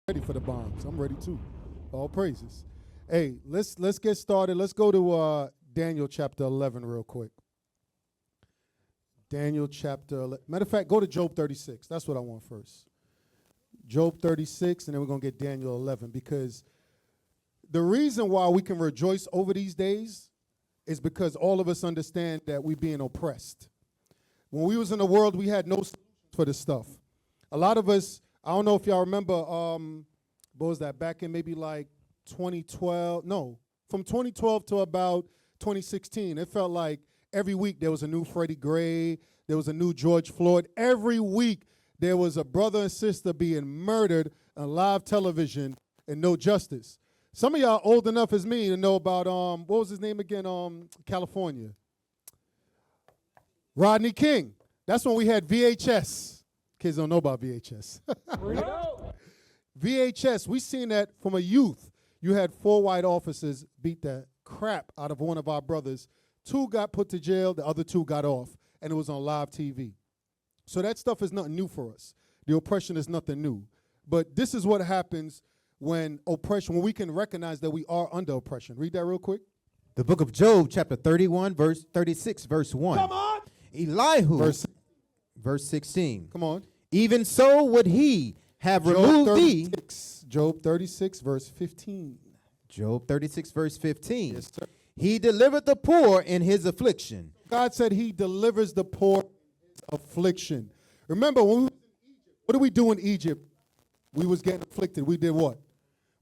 Ready for the bombs. I'm ready too. All praises. Hey, let's get started. Let's go to Daniel chapter 11 real quick. Daniel chapter 11. Matter of fact, go to Job 36. That's what I want first. Job 36, and then we're going to get Daniel 11, because the reason why we can rejoice over these days is because all of us understand that we're being oppressed. When we was in the world, we had no solutions for this stuff. A lot of us, I don't know if y'all remember, what was that, back in maybe like 2012? No, from 2012 to about 2016, it felt like every week there was a new Freddie Gray, there was a new George Floyd. Every week there was a brother and sister being murdered on live television and no justice. Some of y'all old enough as me to know about, what was his name again, California? Rodney King. That's when we had VHS. Kids don't know about VHS. VHS, we seen that from a youth. You had 4 white officers beat the crap out of one of our brothers. 2 got put to jail, the other 2 got off, and it was on live TV. So that stuff is nothing new for us. The oppression is nothing new. But this is what happens when we can recognize that we are under oppression. Read that real quick. The book of Job, chapter 31, verse 36, verse 1. Come on. Elihu, verse 16. Come on. Even so would he have removed thee. Job 36, verse 15. Job 36, verse 15. Yes, sir. He delivered the poor in his affliction. God said he delivers the poor in his affliction. Remember, when we was in Egypt, what did we do in Egypt? We was getting afflicted. We did what?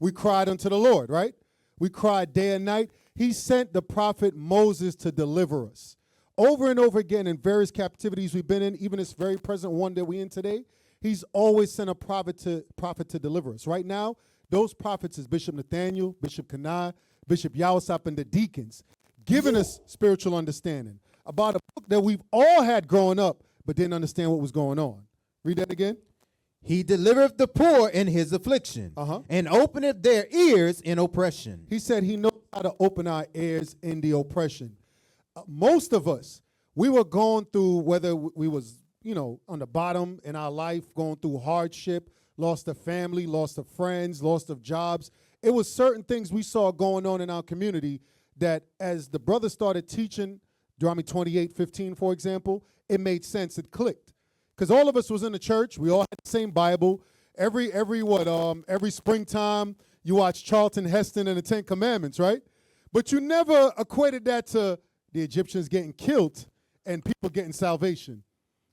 We cried unto the Lord, right? We cried day and night. He sent the prophet Moses to deliver us. Over and over again in various captivities we've been in, even this very present one that we're in today, he's always sent a prophet to deliver us. Right now, those prophets is Bishop Nathaniel, Bishop Kanai, Bishop Yawasap, and the deacons, giving us spiritual understanding about a book that we've all had growing up but didn't understand what was going on. Read that again. He delivereth the poor in his affliction, and openeth their ears in oppression. He said he knows how to open our ears in the oppression. Most of us, we were going through, whether we was, on the bottom in our life, going through hardship, lost a family, lost of friends, lost of jobs. It was certain things we saw going on in our community that as the brother started teaching, Deuteronomy 28:15, for example, it made sense. It clicked. Because all of us was in the church. We all had the same Bible. Every springtime, you watch Charlton Heston and the 10 Commandments, right? But you never equated that to the Egyptians getting killed and people getting salvation.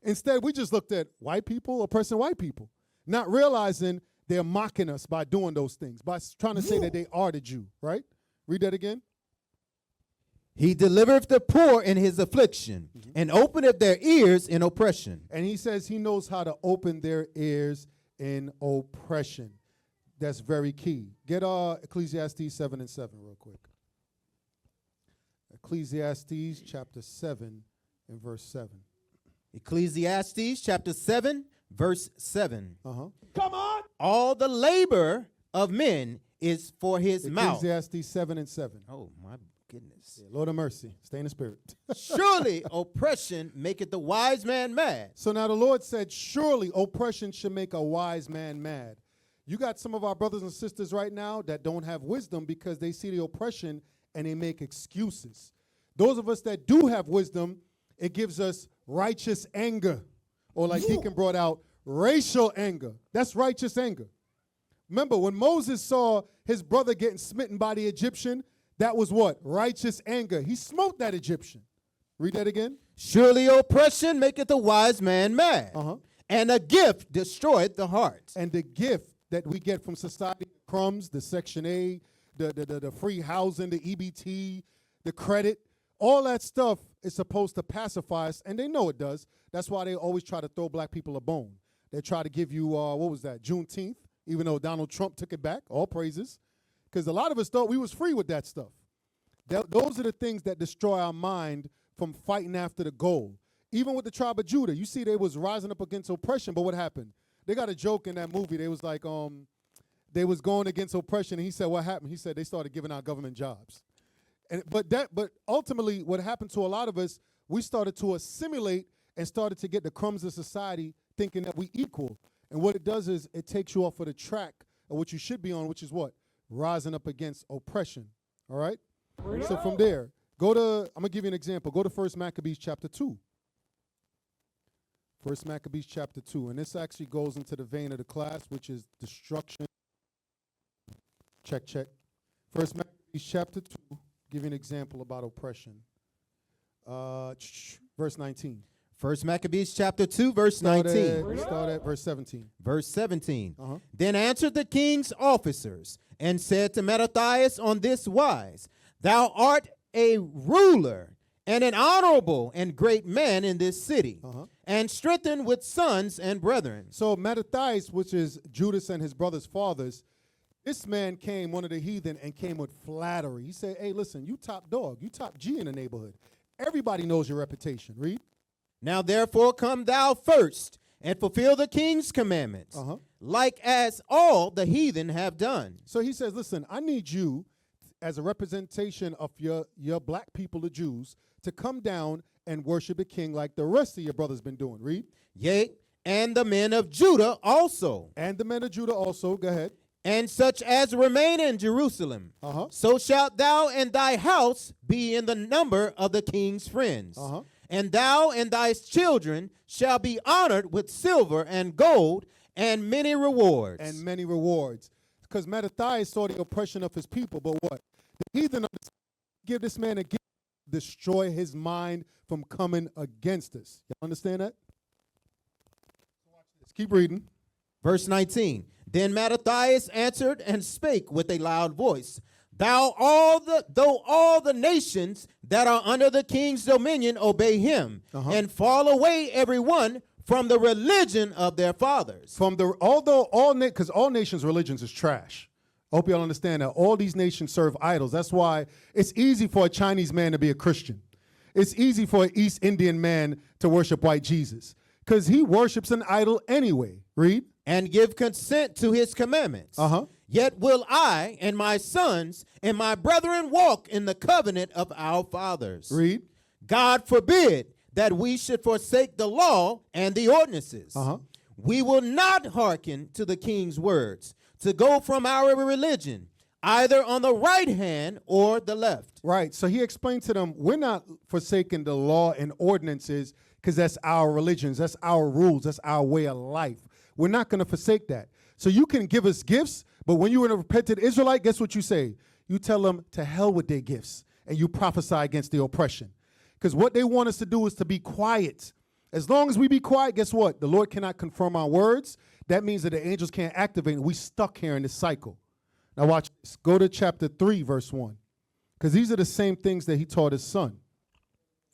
Instead, we just looked at white people oppressing white people, not realizing they're mocking us by doing those things, by trying to say that they are the Jew, right? Read that again. He delivereth the poor in his affliction, and openeth their ears in oppression. And he says he knows how to open their ears in oppression. That's very key. Get Ecclesiastes 7 and 7 real quick. Ecclesiastes chapter 7 and verse 7. Ecclesiastes chapter 7, verse 7. Come on! All the labor of men is for his mouth. Ecclesiastes 7 and 7. Oh, my goodness. Yeah, Lord of mercy. Stay in the spirit. Surely oppression maketh the wise man mad. So now the Lord said, surely oppression should make a wise man mad. You got some of our brothers and sisters right now that don't have wisdom because they see the oppression and they make excuses. Those of us that do have wisdom, it gives us righteous anger. Or like Deacon brought out, racial anger. That's righteous anger. Remember, when Moses saw his brother getting smitten by the Egyptian, that was what? Righteous anger. He smote that Egyptian. Read that again. Surely oppression maketh a wise man mad, and a gift destroyeth the heart. And the gift that we get from society, crumbs, the Section A, the free housing, the EBT, the credit, all that stuff is supposed to pacify us, and they know it does. That's why they always try to throw black people a bone. They try to give you, what was that, Juneteenth, even though Donald Trump took it back, all praises. Because a lot of us thought we was free with that stuff. Those are the things that destroy our mind from fighting after the goal. Even with the tribe of Judah, you see they was rising up against oppression, but what happened? They got a joke in that movie. They was like, they was going against oppression, and he said, what happened? He said they started giving out government jobs. But ultimately, what happened to a lot of us, we started to assimilate and started to get the crumbs of society thinking that we equal. And what it does is it takes you off of the track or what you should be on, which is what? Rising up against oppression. All right? So from there, I'm going to give you an example. Go to 1 Maccabees chapter 2. 1 Maccabees chapter 2. And this actually goes into the vein of the class, which is destruction. Check. 1 Maccabees chapter 2. Give you an example about oppression. Verse 19. 1 Maccabees chapter 2, verse 19. Start at verse 17. Verse 17. Uh-huh. Then answered the king's officers and said to Mattathias on this wise, Thou art a ruler and an honorable and great man in this city, and strengthened with sons and brethren. So Mattathias, which is Judas and his brother's fathers, this man came, one of the heathen, and came with flattery. He said, hey, listen, you top dog, you top G in the neighborhood. Everybody knows your reputation. Read. Now therefore come thou first, and fulfill the king's commandments, like as all the heathen have done. So he says, listen, I need you, as a representation of your black people, the Jews, to come down and worship the king like the rest of your brothers been doing. Read. Yea, and the men of Judah also. And the men of Judah also. Go ahead. And such as remain in Jerusalem. So shalt thou and thy house be in the number of the king's friends. And thou and thy children shall be honored with silver and gold and many rewards. And many rewards. Because Mattathias saw the oppression of his people, but what? The heathen give this man a gift, destroy his mind from coming against us. You understand that? Let's keep reading. Verse 19. Then Mattathias answered and spake with a loud voice, though all the nations that are under the king's dominion obey him, and fall away every one from the religion of their fathers. Because all nations' religions is trash. I hope y'all understand that. All these nations serve idols. That's why it's easy for a Chinese man to be a Christian. It's easy for an East Indian man to worship white Jesus, because he worships an idol anyway. Read. And give consent to his commandments. Yet will I and my sons and my brethren walk in the covenant of our fathers. Read. God forbid that we should forsake the law and the ordinances. We will not hearken to the king's words to go from our religion, either on the right hand or the left. Right. So he explained to them, we're not forsaking the law and ordinances because that's our religions, that's our rules, that's our way of life. We're not going to forsake that. So you can give us gifts, but when you're a repentant Israelite, guess what you say? You tell them to hell with their gifts, and you prophesy against the oppression. Because what they want us to do is to be quiet. As long as we be quiet, guess what? The Lord cannot confirm our words. That means that the angels can't activate, and we stuck here in this cycle. Now watch this. Go to chapter 3, verse 1. Because these are the same things that he taught his son.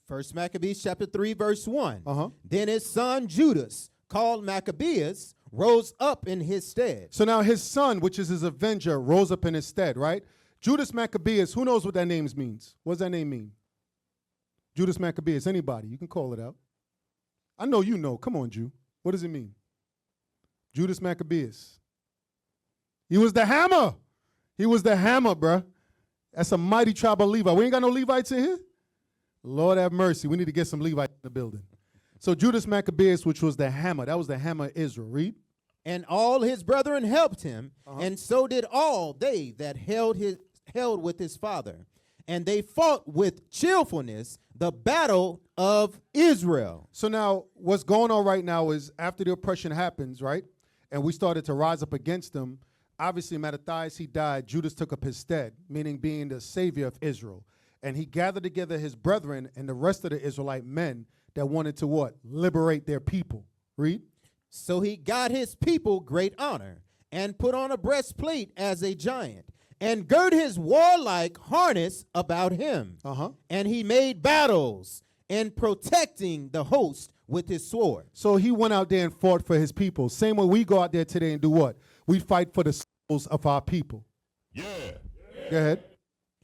1 Maccabees chapter 3, verse 1. Then his son Judas, called Maccabeus, rose up in his stead. So now his son, which is his avenger, rose up in his stead, right? Judas Maccabeus, who knows what that name means? What does that name mean? Judas Maccabeus, anybody? You can call it out. I know you know. Come on, Jew. What does it mean? Judas Maccabeus. He was the hammer. He was the hammer, bruh. That's a mighty tribe of Levi. We ain't got no Levites in here? Lord have mercy. We need to get some Levites in the building. So Judas Maccabeus, which was the hammer, that was the hammer of Israel. Read. And all his brethren helped him, and so did all they that held with his father. And they fought with cheerfulness the battle of Israel. So now what's going on right now is after the oppression happens, right, and we started to rise up against them, obviously Mattathias, he died. Judas took up his stead, meaning being the savior of Israel. And he gathered together his brethren and the rest of the Israelite men that wanted to what? Liberate their people. Read. So he got his people great honor, and put on a breastplate as a giant, and girt his warlike harness about him. And he made battles, and protecting the host with his sword. So he went out there and fought for his people. Same way we go out there today and do what? We fight for the souls of our people. Yeah. Go ahead.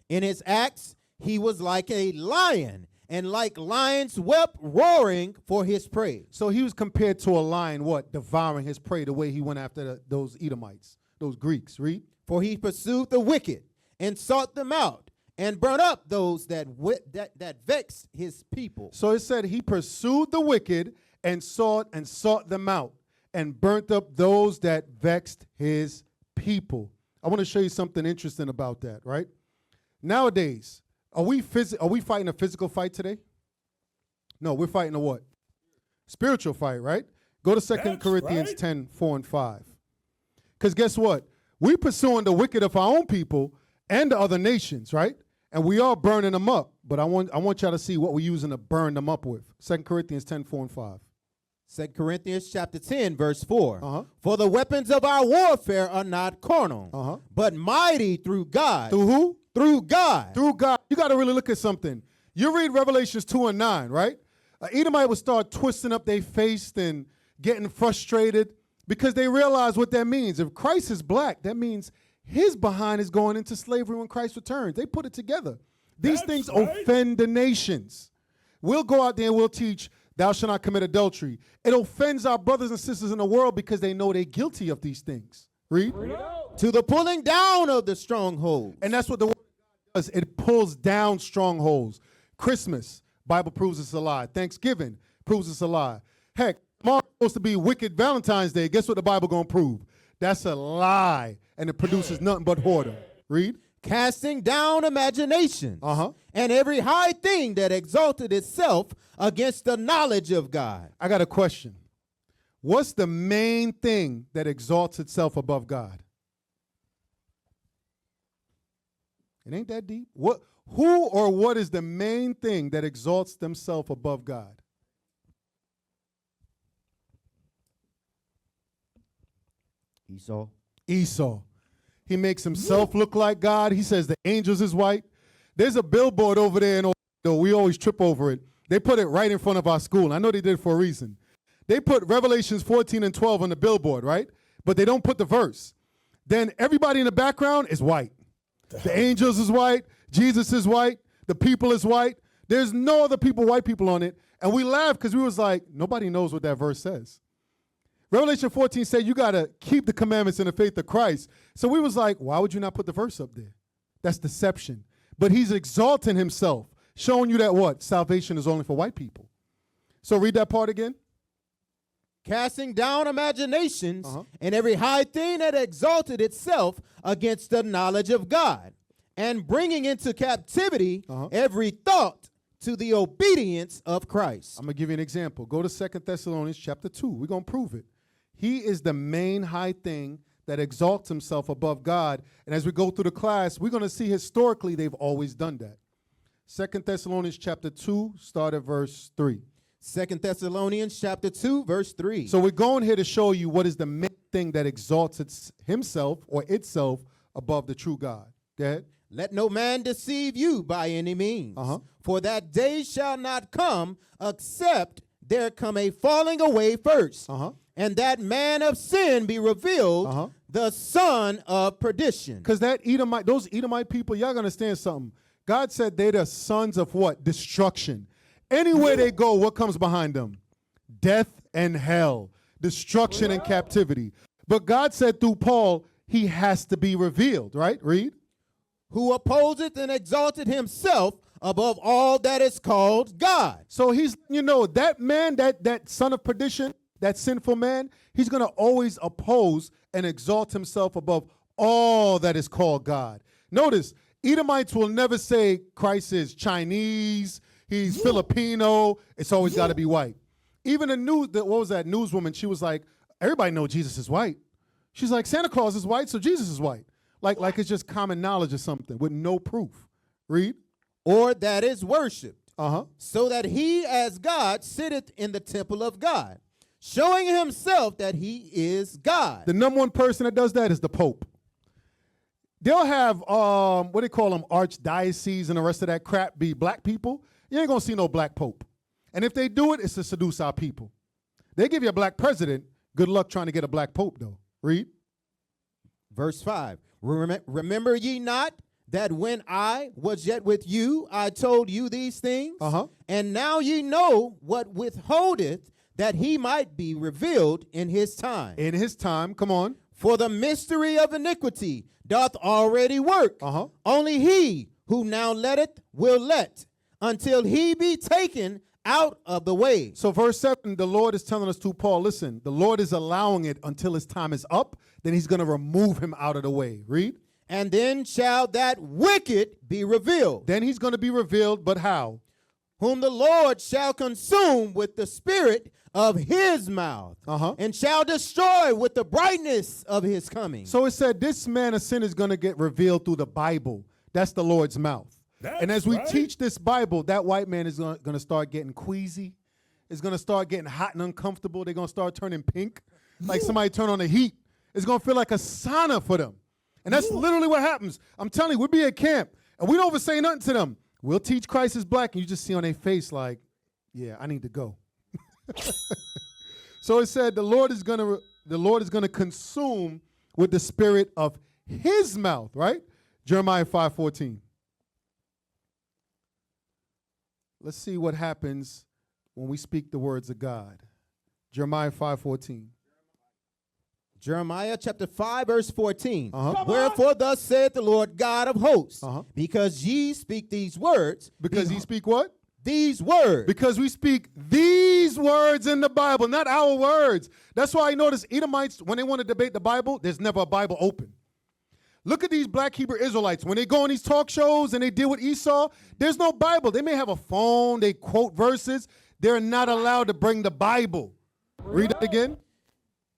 In his acts, he was like a lion, and like lions wept, roaring for his prey. So he was compared to a lion, what? Devouring his prey, the way he went after those Edomites, those Greeks. Read. For he pursued the wicked, and sought them out, and burnt up those that vexed his people. So it said he pursued the wicked, and sought them out, and burnt up those that vexed his people. I want to show you something interesting about that, right? Nowadays, are we fighting a physical fight today? No, we're fighting a what? Spiritual fight, right? Go to 2 Corinthians 10, 4 and 5. Because guess what? We pursuing the wicked of our own people and the other nations, right? And we are burning them up. But I want y'all to see what we're using to burn them up with. 2 Corinthians 10, 4 and 5. 2 Corinthians chapter 10, verse 4. Uh-huh. For the weapons of our warfare are not carnal, but mighty through God. Through who? Through God. Through God. You got to really look at something. You read Revelations 2 and 9, right? Edomite would start twisting up their face and getting frustrated because they realize what that means. If Christ is black, that means his behind is going into slavery when Christ returns. They put it together. These things offend the nations. We'll go out there and we'll teach, thou shalt not commit adultery. It offends our brothers and sisters in the world because they know they're guilty of these things. Read. To the pulling down of the strongholds. And that's what the word does. It pulls down strongholds. Christmas, Bible proves it's a lie. Thanksgiving proves it's a lie. Heck, tomorrow's supposed to be wicked Valentine's Day. Guess what the Bible gonna prove? That's a lie, and it produces nothing but whoredom. Read. Casting down imaginations and every high thing that exalted itself against the knowledge of God. I got a question. What's the main thing that exalts itself above God? It ain't that deep. Who or what is the main thing that exalts themselves above God? Esau. Esau. He makes himself look like God. He says the angels is white. There's a billboard over there in Orlando. We always trip over it. They put it right in front of our school. I know they did it for a reason. They put Revelations 14 and 12 on the billboard, right? But they don't put the verse. Then everybody in the background is white. The angels is white. Jesus is white. The people is white. There's no other white people on it. And we laughed because we was like, nobody knows what that verse says. Revelation 14 said you got to keep the commandments in the faith of Christ. So we was like, why would you not put the verse up there? That's deception. But he's exalting himself, showing you that what? Salvation is only for white people. So read that part again. Casting down imaginations and every high thing that exalted itself against the knowledge of God, and bringing into captivity every thought to the obedience of Christ. I'm going to give you an example. Go to 2 Thessalonians chapter 2. We're going to prove it. He is the main high thing that exalts himself above God. And as we go through the class, we're going to see historically they've always done that. 2 Thessalonians chapter 2, start at verse 3. 2 Thessalonians chapter 2, verse 3. So we're going here to show you what is the main thing that exalts himself or itself above the true God. Go ahead. Let no man deceive you by any means, for that day shall not come except there come a falling away first, and that man of sin be revealed, the son of perdition. Because those Edomite people, y'all gotta understand something. God said they're the sons of what? Destruction. Anywhere they go, what comes behind them? Death and hell, destruction and captivity. But God said through Paul, he has to be revealed, right? Read. Who opposeth and exalted himself above all that is called God. So he's, that man, that son of perdition, that sinful man, he's going to always oppose and exalt himself above all that is called God. Notice, Edomites will never say Christ is Chinese, he's Filipino, it's always got to be white. Even what was that newswoman? She was like, everybody knows Jesus is white. She's like, Santa Claus is white, so Jesus is white. Like it's just common knowledge or something with no proof. Read. Or that is worshipped, so that he as God sitteth in the temple of God, showing himself that he is God. The number one person that does that is the Pope. They'll have, what they call them, archdioceses and the rest of that crap be black people. You ain't going to see no black Pope. And if they do it, it's to seduce our people. They give you a black president. Good luck trying to get a black Pope, though. Read. Verse 5. Remember ye not that when I was yet with you, I told you these things? And now ye know what withholdeth, that he might be revealed in his time. In his time, come on. For the mystery of iniquity doth already work. Only he who now letteth will let, until he be taken out of the way. So verse 7, the Lord is telling us to Paul, listen, the Lord is allowing it until his time is up. Then he's going to remove him out of the way. Read. And then shall that wicked be revealed, Then he's going to be revealed, but how? whom the Lord shall consume with the spirit of his mouth, and shall destroy with the brightness of his coming. So it said this man of sin is going to get revealed through the Bible. That's the Lord's mouth. And as we teach this Bible, that white man is going to start getting queasy. It's going to start getting hot and uncomfortable. They're going to start turning pink, like somebody turn on the heat. It's going to feel like a sauna for them. And that's literally what happens. I'm telling you, we'll be at camp, and we don't even say nothing to them. We'll teach Christ is black, and you just see on their face like, yeah, I need to go. So it said the Lord is gonna consume with the spirit of his mouth, right? Jeremiah 5:14. Let's see what happens when we speak the words of God. Jeremiah 5:14. Jeremiah chapter 5, verse 14. Wherefore thus saith the Lord God of hosts, because ye speak these words. Because ye speak what? These words. Because we speak these words in the Bible, not our words. That's why I notice Edomites, when they want to debate the Bible, there's never a Bible open. Look at these black Hebrew Israelites. When they go on these talk shows and they deal with Esau, there's no Bible. They may have a phone, they quote verses. They're not allowed to bring the Bible. Read that again.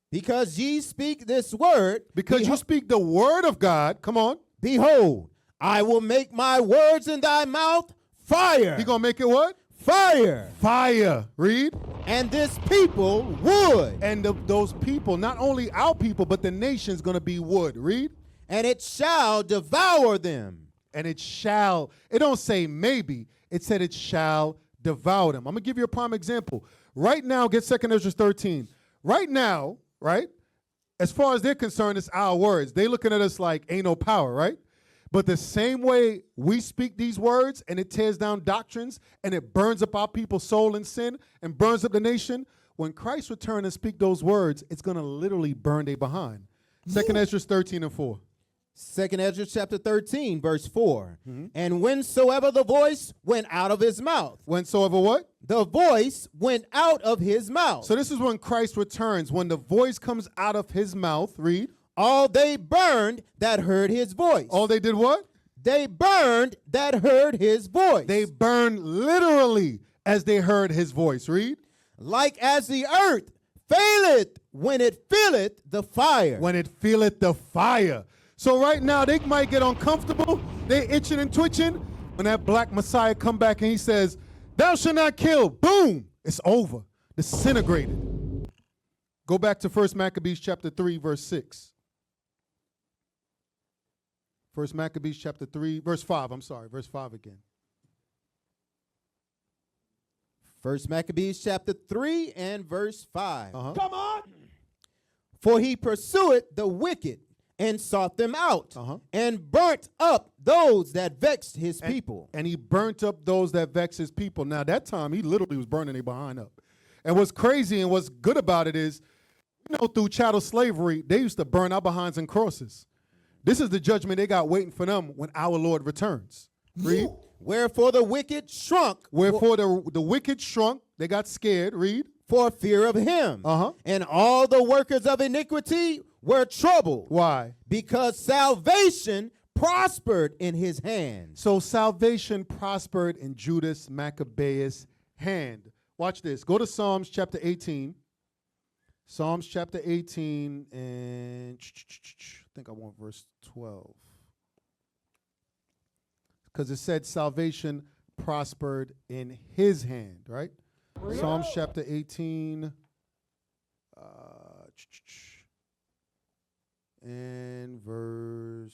Because ye speak this word. Because you speak the word of God. Come on. Behold, I will make my words in thy mouth fire. He gonna make it what? Fire. Fire. Read. And this people wood. And those people, not only our people, but the nation's gonna be wood. Read. And it shall devour them. And it shall. It don't say maybe. It said it shall devour them. I'm gonna give you a prime example. Right now, get 2 Ezra 13. Right now, right? As far as they're concerned, it's our words. They looking at us like ain't no power, right? But the same way we speak these words and it tears down doctrines and it burns up our people's soul in sin and burns up the nation, when Christ returns and speak those words, it's going to literally burn they behind. 2 Ezra 13 and 4. 2 Ezra chapter 13, verse 4. And whensoever the voice went out of his mouth. Whensoever what? The voice went out of his mouth. So this is when Christ returns. When the voice comes out of his mouth, read. All they burned that heard his voice. All they did what? They burned that heard his voice. They burned literally as they heard his voice. Read. Like as the earth faileth when it feeleth the fire. When it feeleth the fire. So right now they might get uncomfortable. They itching and twitching. When that black Messiah come back and he says, thou shalt not kill. Boom. It's over. Disintegrated. Go back to 1 Maccabees chapter 3, verse 6. 1 Maccabees chapter 3, verse 5. I'm sorry, verse 5 again. 1 Maccabees chapter 3 and verse 5. Come on. For he pursueth the wicked and sought them out and burnt up those that vexed his people. And he burnt up those that vexed his people. Now, that time, he literally was burning their behind up. And what's crazy and what's good about it is, you know, through chattel slavery, they used to burn our behinds and crosses. This is the judgment they got waiting for them when our Lord returns. Read. Wherefore the wicked shrunk. Wherefore the wicked shrunk. They got scared. Read. For fear of him. And all the workers of iniquity were troubled. Why? Because salvation prospered in his hand. So salvation prospered in Judas Maccabeus' hand. Watch this. Go to Psalms chapter 18. Psalms chapter 18 and I think I want verse 12. Because it said salvation prospered in his hand, right? Psalms chapter 18 and read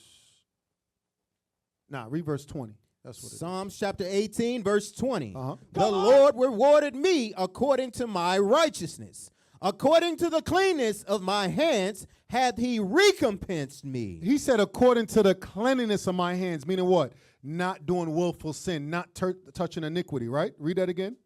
verse 20. That's what it is. Psalms chapter 18, verse 20. The Lord rewarded me according to my righteousness. According to the cleanness of my hands hath he recompensed me. He said, according to the cleanliness of my hands, meaning what? Not doing willful sin, not touching iniquity, right? Read that again.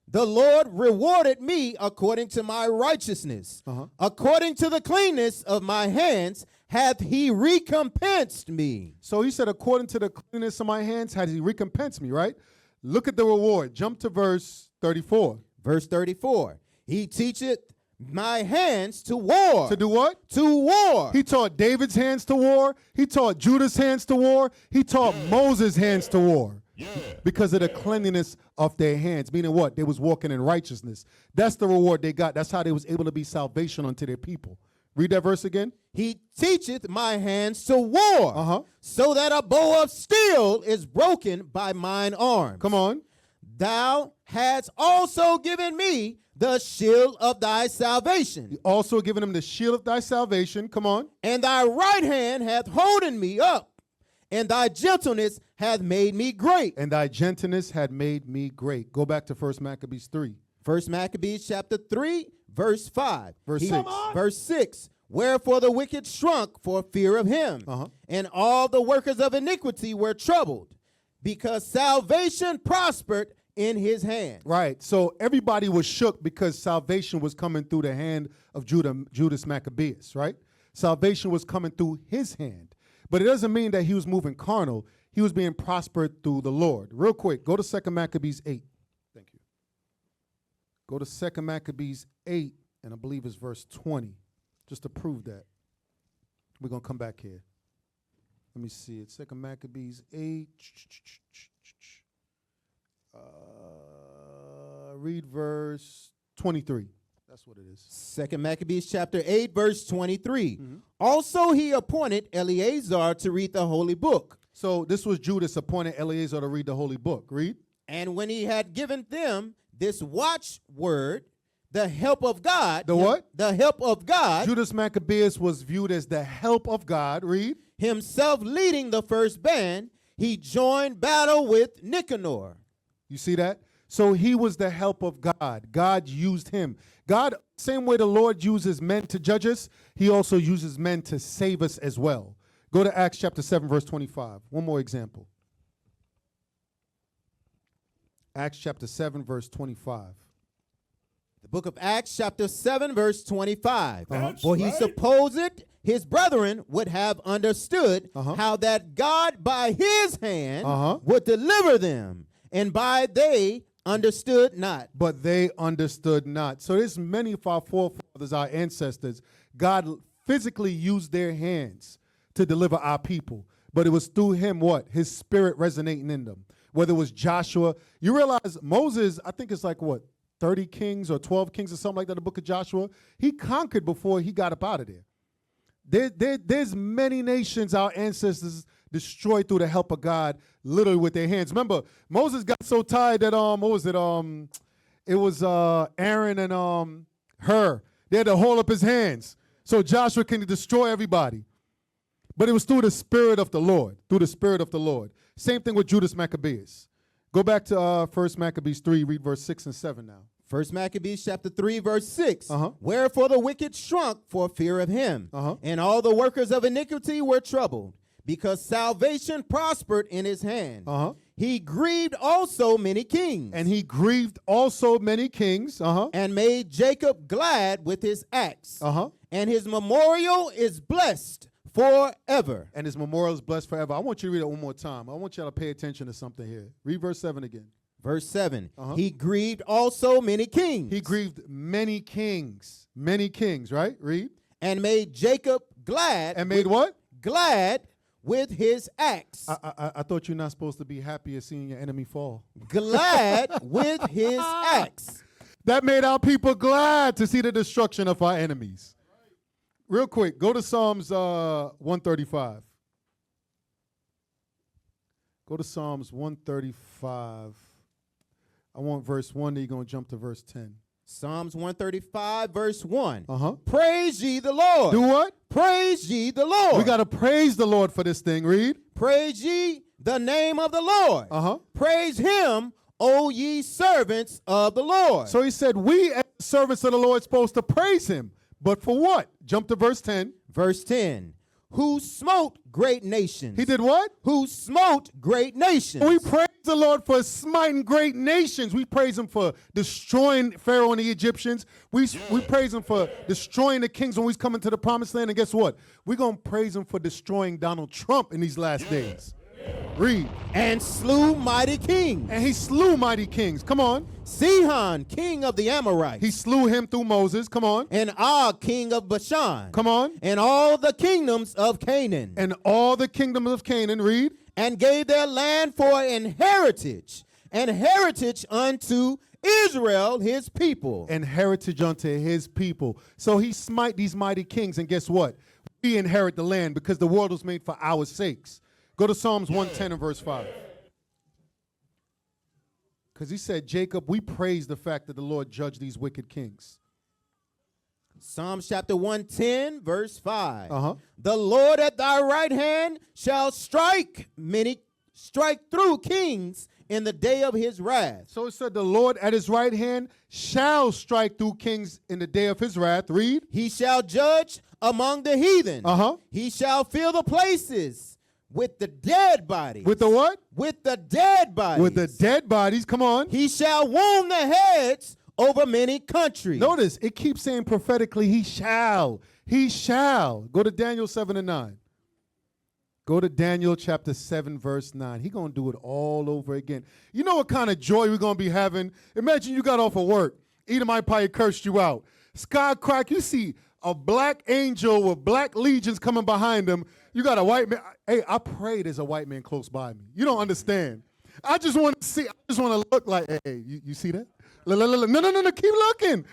The Lord rewarded me according to my righteousness. According to the cleanness of my hands hath he recompensed me. So he said, according to the cleanness of my hands hath he recompensed me, right? Look at the reward. Jump to verse 34. Verse 34. He teacheth my hands to war. To do what? To war. He taught David's hands to war. He taught Judah's hands to war. He taught Moses' hands to war. Because of the cleanliness of their hands. Meaning what? They was walking in righteousness. That's the reward they got. That's how they was able to be salvation unto their people. Read that verse again. He teacheth my hands to war, so that a bow of steel is broken by mine arms. Come on. Thou hast also given me the shield of thy salvation. You also given him the shield of thy salvation. Come on. And thy right hand hath holden me up, and thy gentleness hath made me great. And thy gentleness had made me great. Go back to 1 Maccabees 3. 1 Maccabees chapter 3, verse 5. Verse 6. Verse 6. Wherefore the wicked shrunk for fear of him, and all the workers of iniquity were troubled, because salvation prospered in his hand. Right. So everybody was shook because salvation was coming through the hand of Judas Maccabeus, right? Salvation was coming through his hand. But it doesn't mean that he was moving carnal. He was being prospered through the Lord. Real quick, go to 2 Maccabees 8. Thank you. Go to 2 Maccabees 8, and I believe it's verse 20, just to prove that. We're going to come back here. Let me see it. 2 Maccabees 8. Read verse 23. That's what it is. 2 Maccabees chapter 8, verse 23. Also he appointed Eleazar to read the holy book. So this was Judas appointed Eleazar to read the holy book. Read. And when he had given them this watchword, the help of God. The what? The help of God. Judas Maccabeus was viewed as the help of God. Read. Himself leading the first band, he joined battle with Nicanor. You see that? So he was the help of God. God used him. God, same way the Lord uses men to judge us, he also uses men to save us as well. Go to Acts chapter 7, verse 25. One more example. Acts chapter 7, verse 25. The book of Acts chapter 7, verse 25. For he right. supposed his brethren would have understood how that God by his hand would deliver them, and by they understood not. But they understood not. So there's many of our forefathers, our ancestors, God physically used their hands to deliver our people. But it was through him, what? His spirit resonating in them. Whether it was Joshua. You realize Moses, I think it's like what? 30 kings or 12 kings or something like that in the book of Joshua. He conquered before he got up out of there. There's many nations our ancestors destroyed through the help of God, literally with their hands. Remember, Moses got so tired that what was it? It was Aaron and Hur. They had to hold up his hands so Joshua can destroy everybody. But it was through the Spirit of the Lord. Through the Spirit of the Lord. Same thing with Judas Maccabeus. Go back to 1 Maccabees 3, read verse 6 and 7 now. 1 Maccabees chapter 3, verse 6. Wherefore the wicked shrunk for fear of him, and all the workers of iniquity were troubled, because salvation prospered in his hand. He grieved also many kings. And he grieved also many kings. And made Jacob glad with his axe. And his memorial is blessed forever. And his memorial is blessed forever. I want you to read it one more time. I want you to pay attention to something here. Read verse 7 again. Verse 7. He grieved also many kings. He grieved many kings. Many kings, right? Read. And made Jacob glad. And made what? Glad with his axe. I thought you're not supposed to be happy at seeing your enemy fall. Glad with his axe. That made our people glad to see the destruction of our enemies. Real quick, go to Psalms 135. Go to Psalms 135. I want verse 1, then you're going to jump to verse 10. Psalms 135, verse 1. Praise ye the Lord. Do what? Praise ye the Lord. We got to praise the Lord for this thing. Read. Praise ye the name of the Lord. Praise him, O ye servants of the Lord. So he said, we as servants of the Lord are supposed to praise him. But for what? Jump to verse 10. Verse 10. Who smote great nations. He did what? Who smote great nations. We praise the Lord for smiting great nations. We praise him for destroying Pharaoh and the Egyptians. We praise him for destroying the kings when he's coming to the promised land. And guess what? We're going to praise him for destroying Donald Trump in these last days. Read. And slew mighty kings. And he slew mighty kings. Come on. Sihon, king of the Amorites. He slew him through Moses. Come on. And Og, king of Bashan. Come on. And all the kingdoms of Canaan. And all the kingdoms of Canaan. Read. And gave their land for an heritage, and heritage unto Israel, his people. And heritage unto his people. So he smite these mighty kings, and guess what? We inherit the land because the world was made for our sakes. Go to Psalms 110 and verse 5. Because he said, Jacob, we praise the fact that the Lord judged these wicked kings. Psalms chapter 110, verse 5. Uh-huh. The Lord at thy right hand shall strike through kings in the day of his wrath. So it said, the Lord at his right hand shall strike through kings in the day of his wrath. Read. He shall judge among the heathen. Uh-huh. He shall fill the places with the dead bodies. With the what? With the dead bodies. With the dead bodies. Come on. He shall wound the heads over many countries. Notice, it keeps saying prophetically, he shall. He shall. Go to Daniel 7 and 9. Go to Daniel chapter 7, verse 9. He's going to do it all over again. You know what kind of joy we're going to be having? Imagine you got off of work. Edomite probably cursed you out. Sky crack, you see a black angel with black legions coming behind him. You got a white man. Hey, I pray there's a white man close by me. You don't understand. I just want to see, I just want to look like, hey, you see that? No, keep looking.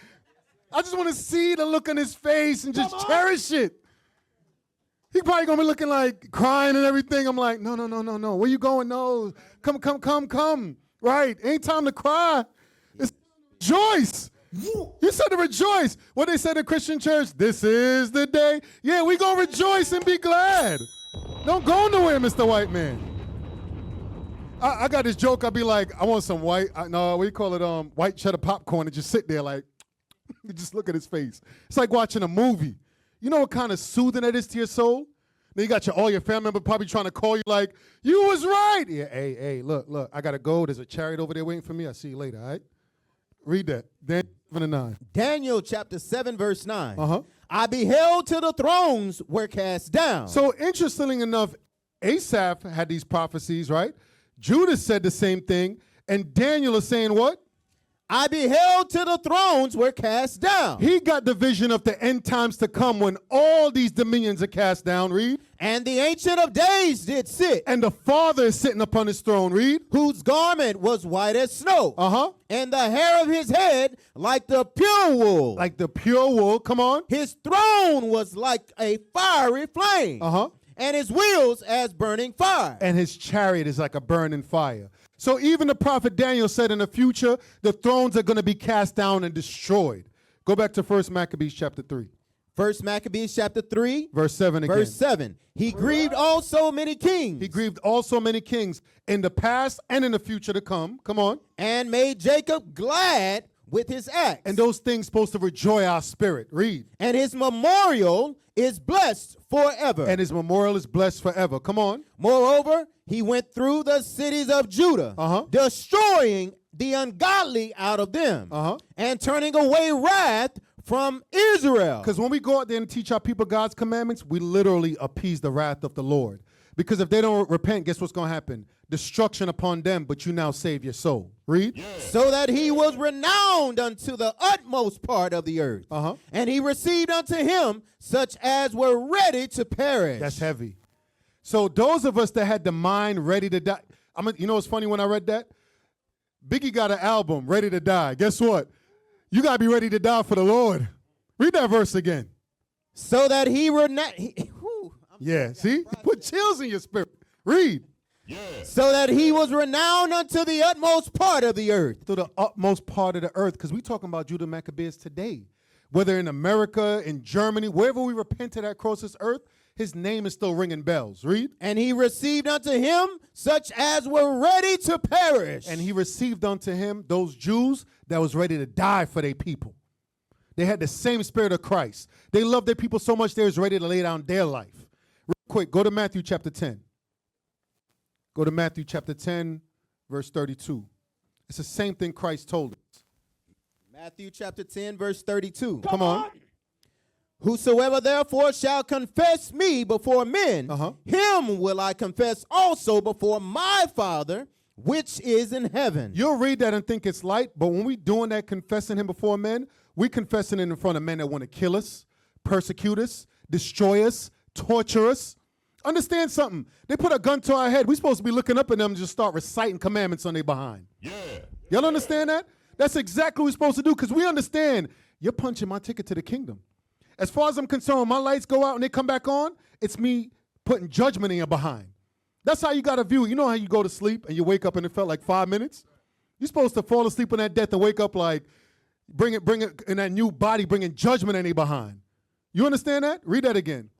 I just want to see the look on his face and just cherish it. He probably going to be looking like crying and everything. I'm like, no. Where you going? No. Come. Right. Ain't time to cry. It's rejoice. You said to rejoice. What they said in Christian church, this is the day. Yeah, we going to rejoice and be glad. Don't go nowhere, Mr. White Man. I got this joke. I'll be like, I want some white, what do you call it, white cheddar popcorn, and just sit there like, you just look at his face. It's like watching a movie. You know what kind of soothing that is to your soul? Then you got all your family members probably trying to call you like, you was right. Yeah, hey, look, I got to go. There's a chariot over there waiting for me. I'll see you later, all right? Read that. Daniel 7 and 9. Daniel chapter 7, verse 9. Uh-huh. I beheld till the thrones were cast down. So interestingly enough, Asaph had these prophecies, right? Judas said the same thing, and Daniel is saying what? I beheld till the thrones were cast down. He got the vision of the end times to come when all these dominions are cast down, read. And the Ancient of Days did sit. And the Father is sitting upon his throne, read. Whose garment was white as snow. Uh-huh. And the hair of his head like the pure wool. Like the pure wool, come on. His throne was like a fiery flame. Uh-huh. And his wheels as burning fire. And his chariot is like a burning fire. So even the prophet Daniel said in the future, the thrones are going to be cast down and destroyed. Go back to 1 Maccabees chapter 3. 1 Maccabees chapter 3. Verse 7 again. Verse 7. He grieved also many kings. He grieved also many kings in the past and in the future to come. Come on. And made Jacob glad with his acts. And those things supposed to rejoice our spirit. Read. And his memorial is blessed forever. And his memorial is blessed forever. Come on. Moreover, he went through the cities of Judah, destroying the ungodly out of them, and turning away wrath from Israel. Because when we go out there and teach our people God's commandments, we literally appease the wrath of the Lord. Because if they don't repent, guess what's going to happen? Destruction upon them, but you now save your soul. Read. Yeah. So that he was renowned unto the utmost part of the earth. And he received unto him such as were ready to perish. That's heavy. So those of us that had the mind ready to die. You know what's funny when I read that? Biggie got an album, Ready to Die. Guess what? You got to be ready to die for the Lord. Read that verse again. So that he yeah, see? Put chills in your spirit. Read. Yeah. So that he was renowned unto the utmost part of the earth. To the utmost part of the earth, because we're talking about Judah Maccabees today. Whether in America, in Germany, wherever we repented across this earth, his name is still ringing bells. Read. And he received unto him such as were ready to perish. And he received unto him those Jews that was ready to die for their people. They had the same spirit of Christ. They loved their people so much they was ready to lay down their life. Real quick, go to Matthew chapter 10. Go to Matthew chapter 10, verse 32. It's the same thing Christ told us. Matthew chapter 10, verse 32. Come on. Whosoever therefore shall confess me before men, him will I confess also before my Father, which is in heaven. You'll read that and think it's light, but when we doing that, confessing him before men, we confessing it in front of men that want to kill us, persecute us, destroy us, torture us. Understand something. They put a gun to our head. We're supposed to be looking up at them and just start reciting commandments on their behind. Yeah. Y'all understand that? That's exactly what we're supposed to do, because we understand you're punching my ticket to the kingdom. As far as I'm concerned, when my lights go out and they come back on, it's me putting judgment in your behind. That's how you got to view it. You know how you go to sleep and you wake up and it felt like 5 minutes? You're supposed to fall asleep on that death and wake up like, bring it in that new body, bringing judgment in your behind. You understand that? Read that again.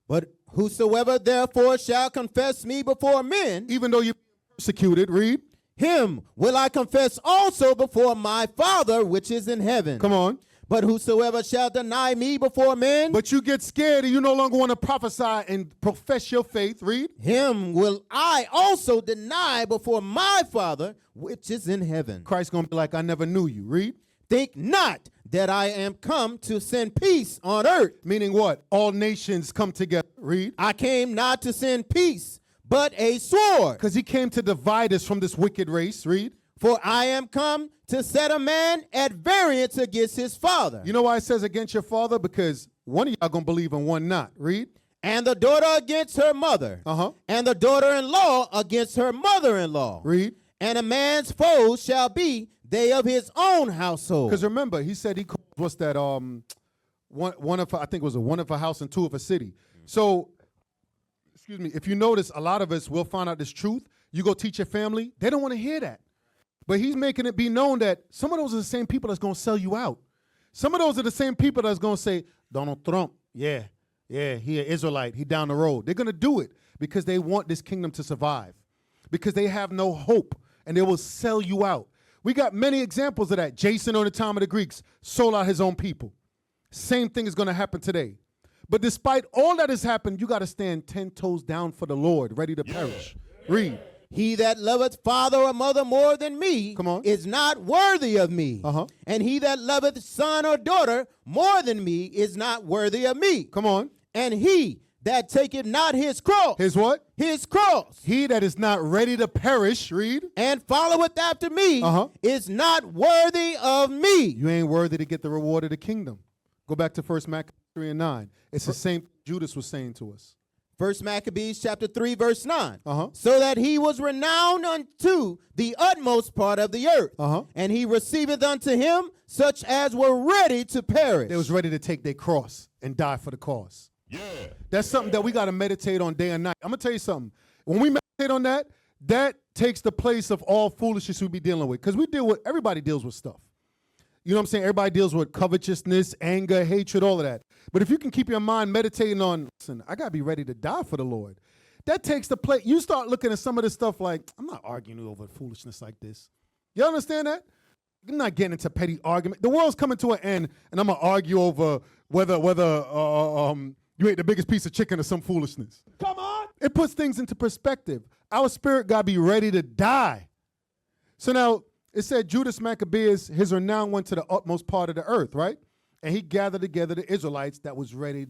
But whosoever therefore shall confess me before men, Even though you're persecuted, read. him will I confess also before my Father, which is in heaven. Come on. But whosoever shall deny me before men, But you get scared and you no longer want to prophesy and profess your faith. Read. him will I also deny before my Father, which is in heaven. Christ's going to be like, I never knew you. Read. Think not that I am come to send peace on earth. Meaning what? All nations come together. Read. I came not to send peace, but a sword. Because he came to divide us from this wicked race. Read. For I am come to set a man at variance against his father. You know why it says against your father? Because one of y'all going to believe and one not. Read. And the daughter against her mother. And the daughter-in-law against her mother-in-law. Read. And a man's foes shall be they of his own household. Because remember, he said he called, what's that, one of, I think it was one of a house and two of a city. So, excuse me, if you notice, a lot of us will find out this truth. You go teach your family, they don't want to hear that. But he's making it be known that some of those are the same people that's going to sell you out. Some of those are the same people that's going to say, Donald Trump, he an Israelite, he down the road. They're going to do it because they want this kingdom to survive, because they have no hope, and they will sell you out. We got many examples of that. Jason, on the time of the Greeks, sold out his own people. Same thing is going to happen today. But despite all that has happened, you got to stand 10 toes down for the Lord, ready to perish. Read. He that loveth father or mother more than me is not worthy of me. And he that loveth son or daughter more than me is not worthy of me. Come on. And he that taketh not his cross. His what? His cross. He that is not ready to perish, read. And followeth after me is not worthy of me. You ain't worthy to get the reward of the kingdom. Go back to 1 Maccabees 3 and 9. It's the same Judas was saying to us. 1 Maccabees chapter 3 verse 9. So that he was renowned unto the utmost part of the earth. And he receiveth unto him such as were ready to perish. They was ready to take their cross and die for the cause. Yeah. That's something that we got to meditate on day and night. I'm going to tell you something. When we meditate on that, that takes the place of all foolishness we be dealing with. Because everybody deals with stuff. You know what I'm saying? Everybody deals with covetousness, anger, hatred, all of that. But if you can keep your mind meditating on, listen, I got to be ready to die for the Lord. That takes the place. You start looking at some of this stuff like, I'm not arguing over foolishness like this. You understand that? I'm not getting into petty argument. The world's coming to an end, and I'm going to argue over whether you ate the biggest piece of chicken or some foolishness. Come on. It puts things into perspective. Our spirit got to be ready to die. So now, it said Judas Maccabeus, his renown went to the utmost part of the earth, right? And he gathered together the Israelites that was ready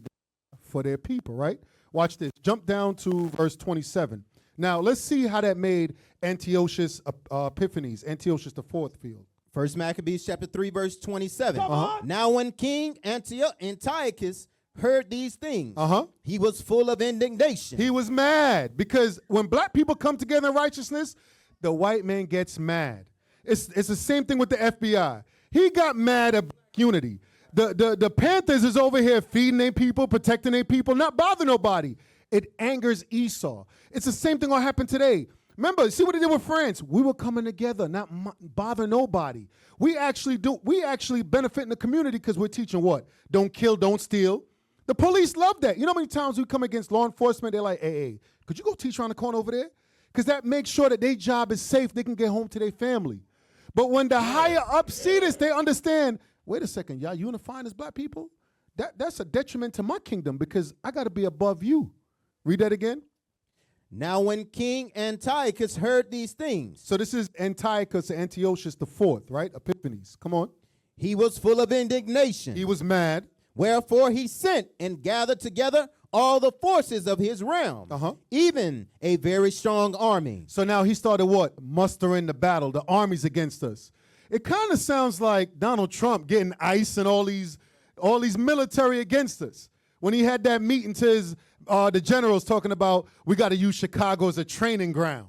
for their people, right? Watch this. Jump down to verse 27. Now, let's see how that made Antiochus Epiphanes, Antiochus the fourth field. 1 Maccabees chapter 3 verse 27. Now when King Antiochus heard these things, he was full of indignation. He was mad because when black people come together in righteousness, the white man gets mad. It's the same thing with the FBI. He got mad at black unity. The Panthers is over here feeding their people, protecting their people, not bother nobody. It angers Esau. It's the same thing will happen today. Remember, see what they did with France. We were coming together, not bother nobody. We actually benefit in the community because we're teaching what? Don't kill, don't steal. The police love that. You know how many times we come against law enforcement, they're like, hey, could you go teach around the corner over there? Because that makes sure that their job is safe, they can get home to their family. But when the higher up see this, they understand, wait a second, y'all unifying as black people? That's a detriment to my kingdom because I got to be above you. Read that again. Now when King Antiochus heard these things. So this is Antiochus, Antiochus the fourth, right? Epiphanes. Come on. He was full of indignation. He was mad. Wherefore he sent and gathered together all the forces of his realm, even a very strong army. So now he started what? Mustering the battle, the armies against us. It kind of sounds like Donald Trump getting ICE and all these military against us. When he had that meeting to his, the generals talking about, we got to use Chicago as a training ground.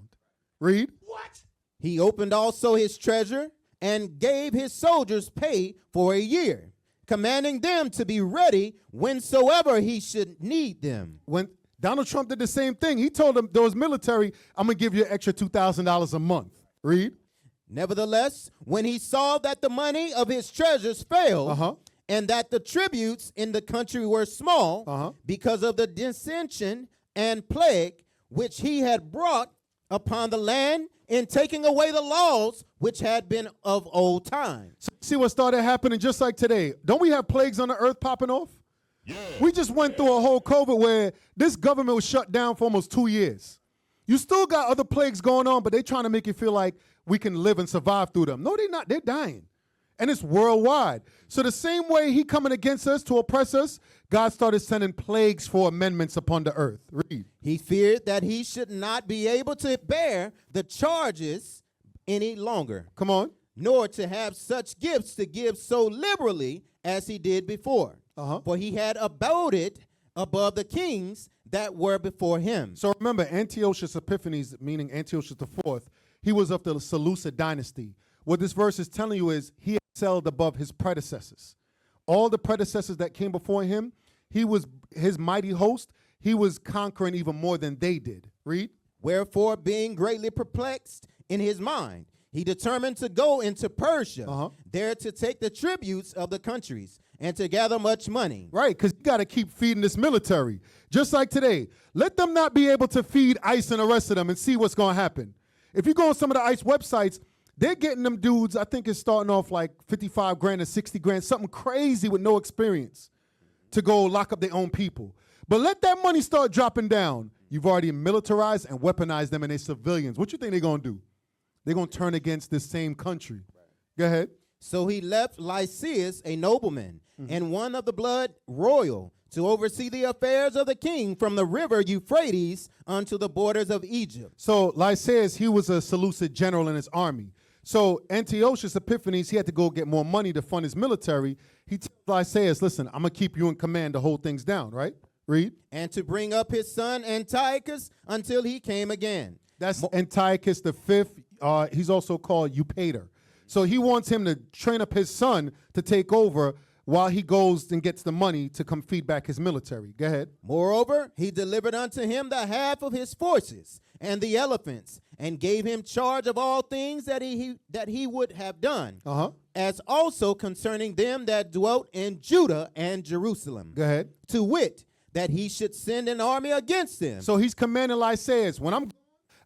Read. What? He opened also his treasure and gave his soldiers pay for a year, commanding them to be ready whensoever he should need them. When Donald Trump did the same thing, he told them, those military, I'm going to give you an extra $2,000 a month. Read. Nevertheless, when he saw that the money of his treasures failed, and that the tributes in the country were small, because of the dissension and plague which he had brought upon the land in taking away the laws which had been of old time. So see what started happening just like today? Don't we have plagues on the earth popping off? Yeah. We just went through a whole COVID where this government was shut down for almost 2 years. You still got other plagues going on, but they're trying to make you feel like we can live and survive through them. No, they're not. They're dying. And it's worldwide. So the same way he coming against us to oppress us, God started sending plagues for amendments upon the earth. Read. He feared that he should not be able to bear the charges any longer. Come on. Nor to have such gifts to give so liberally as he did before. For he had abode above the kings that were before him. So remember, Antiochus Epiphanes, meaning Antiochus IV, he was of the Seleucid dynasty. What this verse is telling you is he excelled above his predecessors. All the predecessors that came before him, he was his mighty host. He was conquering even more than they did. Read. Wherefore, being greatly perplexed in his mind, he determined to go into Persia, there to take the tributes of the countries and to gather much money. Right, because you got to keep feeding this military. Just like today, let them not be able to feed ICE and the rest of them and see what's going to happen. If you go on some of the ICE websites, they're getting them dudes, I think it's starting off like 55 grand or 60 grand, something crazy with no experience to go lock up their own people. But let that money start dropping down. You've already militarized and weaponized them and their civilians. What you think they're going to do? They're going to turn against this same country. Go ahead. So he left Lysias, a nobleman, and one of the blood royal, to oversee the affairs of the king from the river Euphrates unto the borders of Egypt. So Lysias, he was a Seleucid general in his army. So Antiochus Epiphanes, he had to go get more money to fund his military. He tells Lysias, listen, I'm going to keep you in command to hold things down, right? Read. And to bring up his son Antiochus until he came again. That's Antiochus the fifth. He's also called Eupator. So he wants him to train up his son to take over while he goes and gets the money to come feed back his military. Go ahead. Moreover, he delivered unto him the half of his forces and the elephants, and gave him charge of all things that he would have done, as also concerning them that dwelt in Judah and Jerusalem. Go ahead. To wit, that he should send an army against them. So he's commanding Lysias,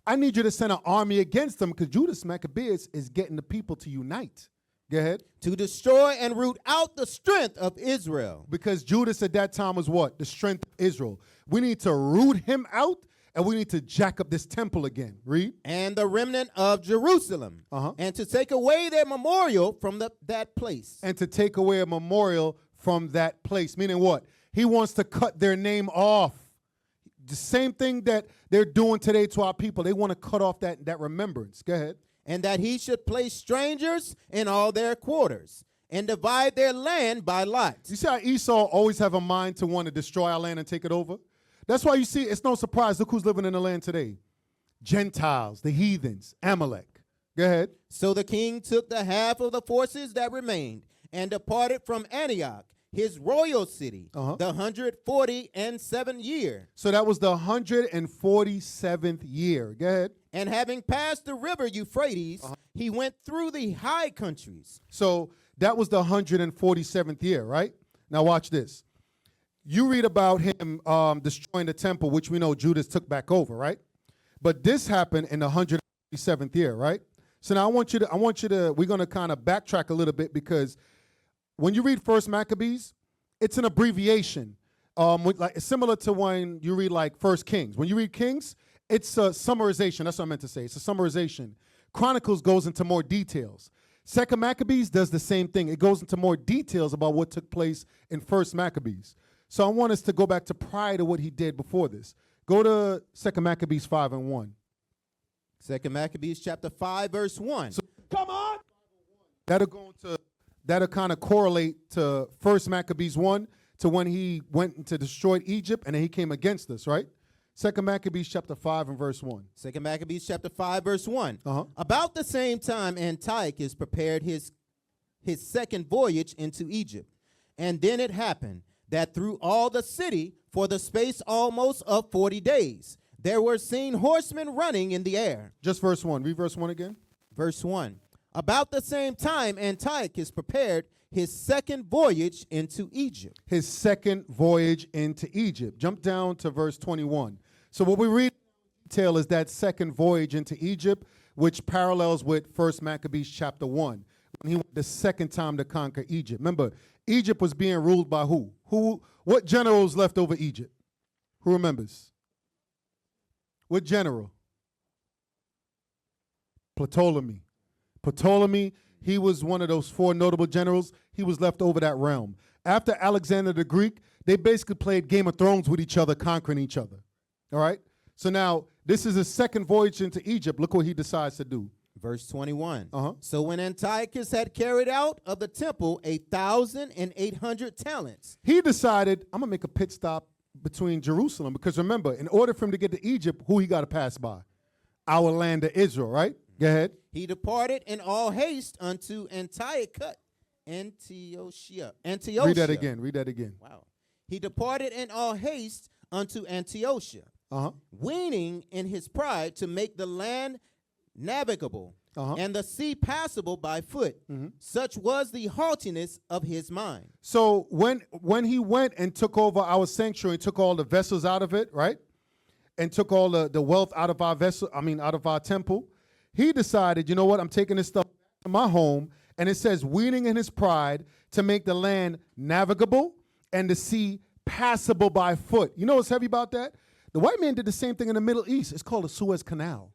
I need you to send an army against them, because Judas Maccabeus is getting the people to unite. Go ahead. To destroy and root out the strength of Israel. Because Judas at that time was what? The strength of Israel. We need to root him out, and we need to jack up this temple again. Read. And the remnant of Jerusalem. And to take away their memorial from that place. And to take away a memorial from that place. Meaning what? He wants to cut their name off. The same thing that they're doing today to our people. They want to cut off that remembrance. Go ahead. And that he should place strangers in all their quarters and divide their land by lot. You see how Esau always have a mind to want to destroy our land and take it over? That's why you see, it's no surprise. Look who's living in the land today. Gentiles, the heathens, Amalek. Go ahead. So the king took the half of the forces that remained and departed from Antioch, his royal city, the 147th year. So that was the 147th year. Go ahead. And having passed the river Euphrates, he went through the high countries. So that was the 147th year, right? Now watch this. You read about him destroying the temple, which we know Judas took back over, right? But this happened in the 147th year, right? So now I want you to, we're going to kind of backtrack a little bit, because when you read First Maccabees, it's an abbreviation. It's similar to when you read like First Kings. When you read Kings, it's a summarization. That's what I meant to say. It's a summarization. Chronicles goes into more details. Second Maccabees does the same thing. It goes into more details about what took place in First Maccabees. So I want us to go back to prior to what he did before this. Go to Second Maccabees 5:1. Second Maccabees chapter 5, verse 1. So, come on. That'll kind of correlate to First Maccabees 1, to when he went to destroy Egypt and then he came against us, right? Second Maccabees chapter 5 and verse 1. Second Maccabees chapter 5, verse 1. Uh-huh. About the same time Antiochus prepared his second voyage into Egypt. And then it happened that through all the city, for the space almost of 40 days, there were seen horsemen running in the air. Just verse 1. Read verse 1 again. Verse 1. About the same time Antiochus prepared his second voyage into Egypt. His second voyage into Egypt. Jump down to verse 21. So what we read in detail is that second voyage into Egypt, which parallels with First Maccabees chapter 1, when he went the second time to conquer Egypt. Remember, Egypt was being ruled by who? What generals left over Egypt? Who remembers? What general? Ptolemy, he was one of those four notable generals. He was left over that realm. After Alexander the Greek, they basically played Game of Thrones with each other, conquering each other. All right? So now, this is his second voyage into Egypt. Look what he decides to do. Verse 21. Uh-huh. So when Antiochus had carried out of the temple 1,800 talents. He decided, I'm going to make a pit stop between Jerusalem. Because remember, in order for him to get to Egypt, who he got to pass by? Our land of Israel, right? Go ahead. He departed in all haste unto Antiochia. Read that again. Wow. He departed in all haste unto Antiochia, weaning in his pride to make the land navigable and the sea passable by foot. Such was the haughtiness of his mind. So when he went and took over our sanctuary, took all the vessels out of it, right? And took all the wealth out of our out of our temple, he decided, you know what, I'm taking this stuff to my home, and it says, weaning in his pride to make the land navigable and the sea passable by foot. You know what's heavy about that? The white man did the same thing in the Middle East. It's called the Suez Canal.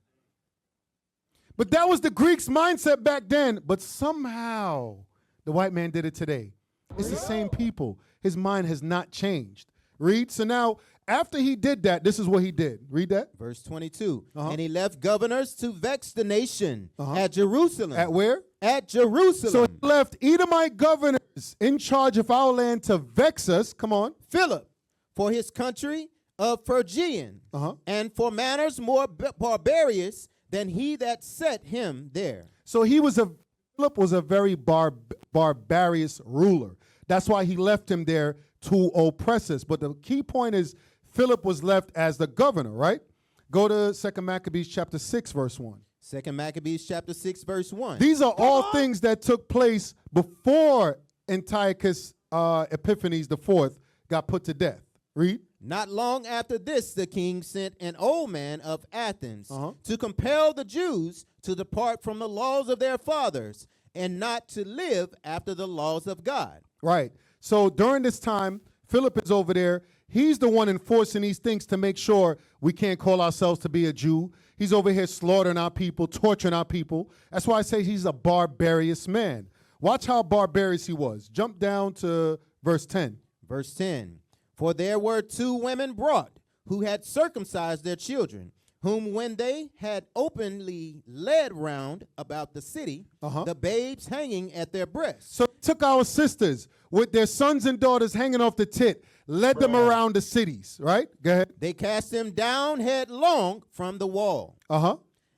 But that was the Greeks' mindset back then. But somehow the white man did it today. It's the same people. His mind has not changed. Read. So now, after he did that, this is what he did. Read that. Verse 22. And he left governors to vex the nation at Jerusalem. At where? At Jerusalem. So he left Edomite governors in charge of our land to vex us. Come on. Philip, for his country of Phrygian, and for manners more barbarous than he that set him there. So Philip was a very barbarous ruler. That's why he left him there to oppress us. But the key point is Philip was left as the governor, right? Go to 2 Maccabees chapter 6, verse 1. 2 Maccabees chapter 6, verse 1. These are all things that took place before Antiochus Epiphanes IV got put to death. Read. Not long after this, the king sent an old man of Athens to compel the Jews to depart from the laws of their fathers and not to live after the laws of God. Right. So during this time, Philip is over there. He's the one enforcing these things to make sure we can't call ourselves to be a Jew. He's over here slaughtering our people, torturing our people. That's why I say he's a barbarous man. Watch how barbarous he was. Jump down to verse 10. Verse 10. For there were two women brought who had circumcised their children, whom when they had openly led round about the city, the babes hanging at their breasts. So took our sisters with their sons and daughters hanging off the tit, led them around the cities, right? Go ahead. They cast them down headlong from the wall.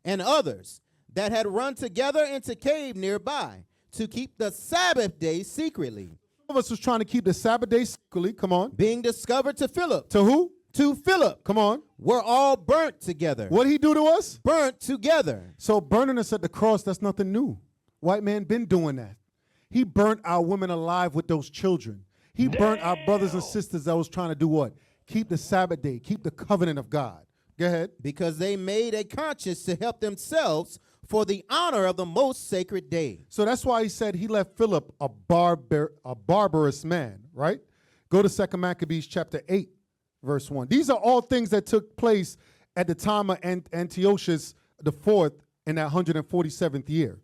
And others that had run together into cave nearby to keep the Sabbath day secretly. Some of us was trying to keep the Sabbath day secretly. Come on. Being discovered to Philip. To who? To Philip. Come on. Were all burnt together. What did he do to us? Burnt together. So burning us at the cross, that's nothing new. White man been doing that. He burnt our women alive with those children. He burnt our brothers and sisters that was trying to do what? Keep the Sabbath day, keep the covenant of God. Go ahead. Because they made a conscience to help themselves for the honor of the most sacred day. So that's why he said he left Philip a barbarous man, right? Go to 2 Maccabees chapter 8, verse 1. These are all things that took place at the time of Antiochus IV in that 147th year.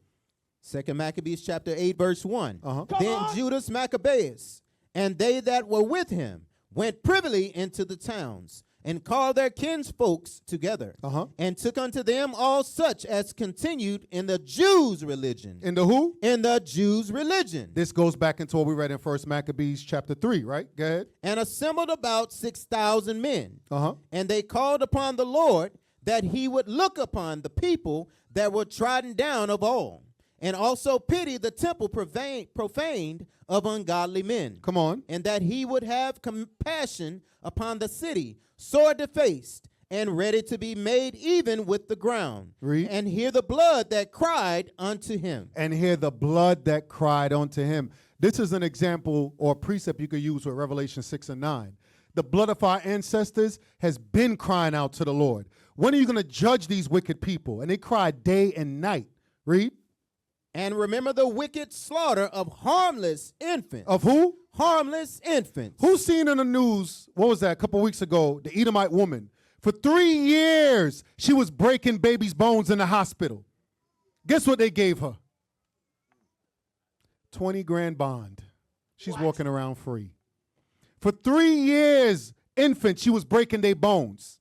2 Maccabees chapter 8, verse 1. Uh-huh. Then Judas Maccabeus and they that were with him went privily into the towns and called their kinsfolks together, and took unto them all such as continued in the Jews' religion. In the who? In the Jews' religion. This goes back into what we read in 1 Maccabees chapter 3, right? Go ahead. And assembled about 6,000 men. Uh-huh. And they called upon the Lord that he would look upon the people that were trodden down of all, and also pity the temple profaned of ungodly men. Come on. And that he would have compassion upon the city, sore defaced, and ready to be made even with the ground. Read. And hear the blood that cried unto him. And hear the blood that cried unto him. This is an example or precept you could use with Revelation 6 and 9. The blood of our ancestors has been crying out to the Lord. When are you going to judge these wicked people? And they cried day and night. Read. And remember the wicked slaughter of harmless infants. Of who? Harmless infants. Who's seen in the news, what was that, a couple weeks ago, the Edomite woman? For 3 years, she was breaking babies' bones in the hospital. Guess what they gave her? 20 grand bond. She's walking around free. For 3 years, infants, she was breaking their bones.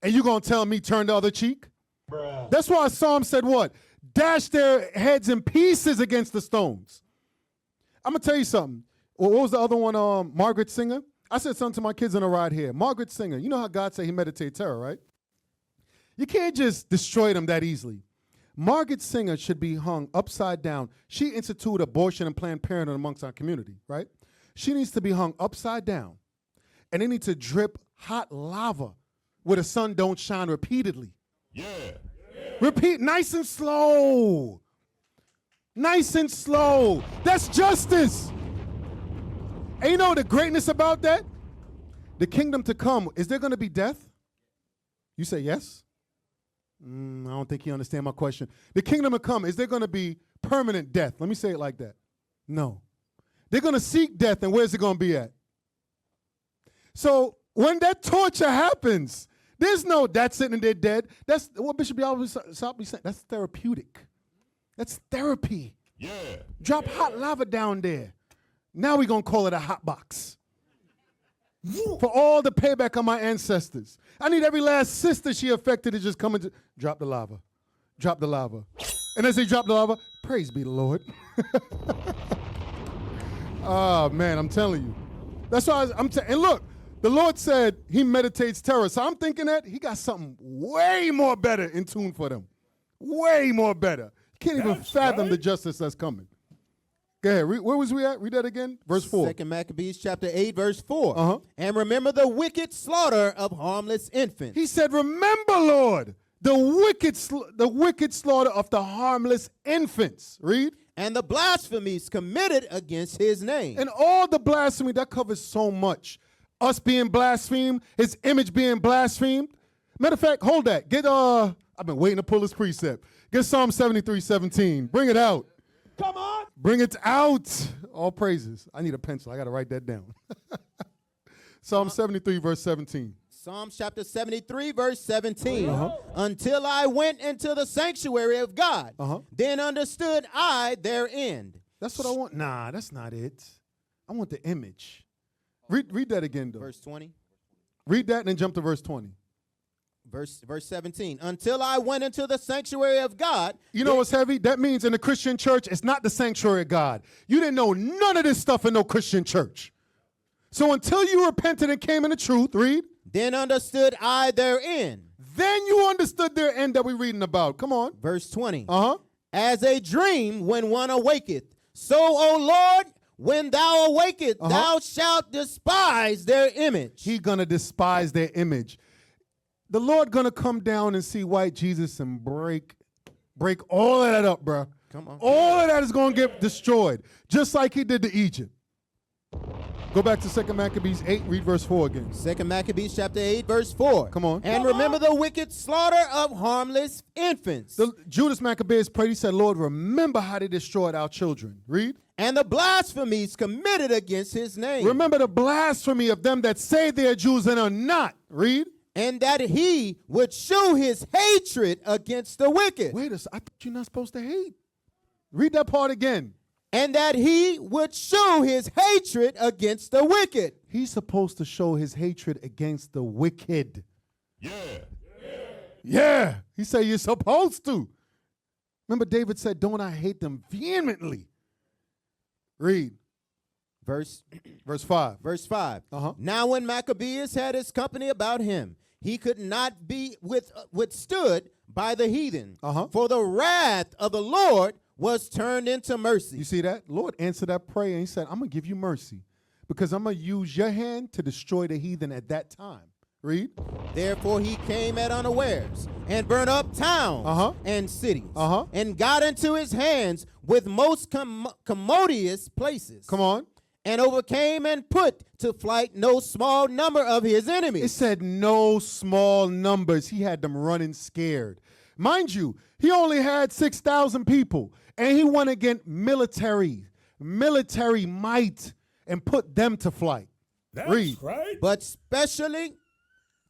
And you going to tell me turn the other cheek? Bruh. That's why Psalm said what? Dash their heads in pieces against the stones. I'm going to tell you something. What was the other one, Margaret Singer? I said something to my kids on the ride here. Margaret Singer, you know how God said he meditates terror, right? You can't just destroy them that easily. Margaret Singer should be hung upside down. She instituted abortion and Planned Parenthood amongst our community, right? She needs to be hung upside down. And they need to drip hot lava where the sun don't shine repeatedly. Yeah. Repeat, nice and slow. Nice and slow. That's justice. And you know the greatness about that? The kingdom to come, is there going to be death? You say yes? I don't think you understand my question. The kingdom to come, is there going to be permanent death? Let me say it like that. No. They're going to seek death, and where's it going to be at? So when that torture happens, there's no that's it and they're dead. That's what Bishop Yahweh said. That's therapeutic. That's therapy. Yeah. Drop hot lava down there. Now we're going to call it a hot box. For all the payback on my ancestors. I need every last sister she affected to just come and drop the lava. Drop the lava. And as they drop the lava, praise be the Lord. Oh, man, I'm telling you. That's why and look, the Lord said he meditates terror. So I'm thinking that he got something way more better in tune for them. Way more better. You can't even fathom the justice that's coming. Go ahead. Where was we at? Read that again. Verse 4. 2 Maccabees chapter 8, verse 4. And remember the wicked slaughter of harmless infants. He said, remember, Lord, the wicked slaughter of the harmless infants. Read. And the blasphemies committed against his name. And all the blasphemy, that covers so much. Us being blasphemed, his image being blasphemed. Matter of fact, hold that. Get I've been waiting to pull this precept. Get Psalm 73:17. Bring it out. Come on. Bring it out. All praises. I need a pencil. I got to write that down. Psalm 73, verse 17. Psalm chapter 73, verse 17. Until I went into the sanctuary of God, then understood I their end. That's what I want. Nah, that's not it. I want the image. Read that again, though. Verse 20. Read that and then jump to verse 20. Verse 17. Until I went into the sanctuary of God. You know what's heavy? That means in the Christian church, it's not the sanctuary of God. You didn't know none of this stuff in no Christian church. So until you repented and came in the truth, read. Then understood I their end. Then you understood their end that we're reading about. Come on. Verse 20. As a dream when one awaketh. So, O Lord, when thou awaketh, thou shalt despise their image. He's going to despise their image. The Lord going to come down and see white Jesus and break all of that up, bro. Come on. All of that is going to get destroyed, just like he did to Egypt. Go back to 2 Maccabees 8, read verse 4 again. 2 Maccabees chapter 8, verse 4. Come on. And remember the wicked slaughter of harmless infants. Judas Maccabeus prayed, he said, Lord, remember how they destroyed our children. Read. And the blasphemies committed against his name. Remember the blasphemy of them that say they are Jews and are not. Read. And that he would shew his hatred against the wicked. Wait a second. I thought you're not supposed to hate. Read that part again. And that he would show his hatred against the wicked. He's supposed to show his hatred against the wicked. Yeah. He said you're supposed to. Remember David said, don't I hate them vehemently? Read. Verse 5. Verse 5. Uh-huh. Now when Maccabeus had his company about him, he could not be withstood by the heathen. Uh-huh. For the wrath of the Lord was turned into mercy. You see that? Lord answered that prayer and he said, I'm going to give you mercy because I'm going to use your hand to destroy the heathen at that time. Read. Therefore he came at unawares and burned up towns and cities and got into his hands with most commodious places. Come on. And overcame and put to flight no small number of his enemies. It said no small numbers. He had them running scared. Mind you, he only had 6,000 people, and he went against military might, and put them to flight. That's Read. right. But specially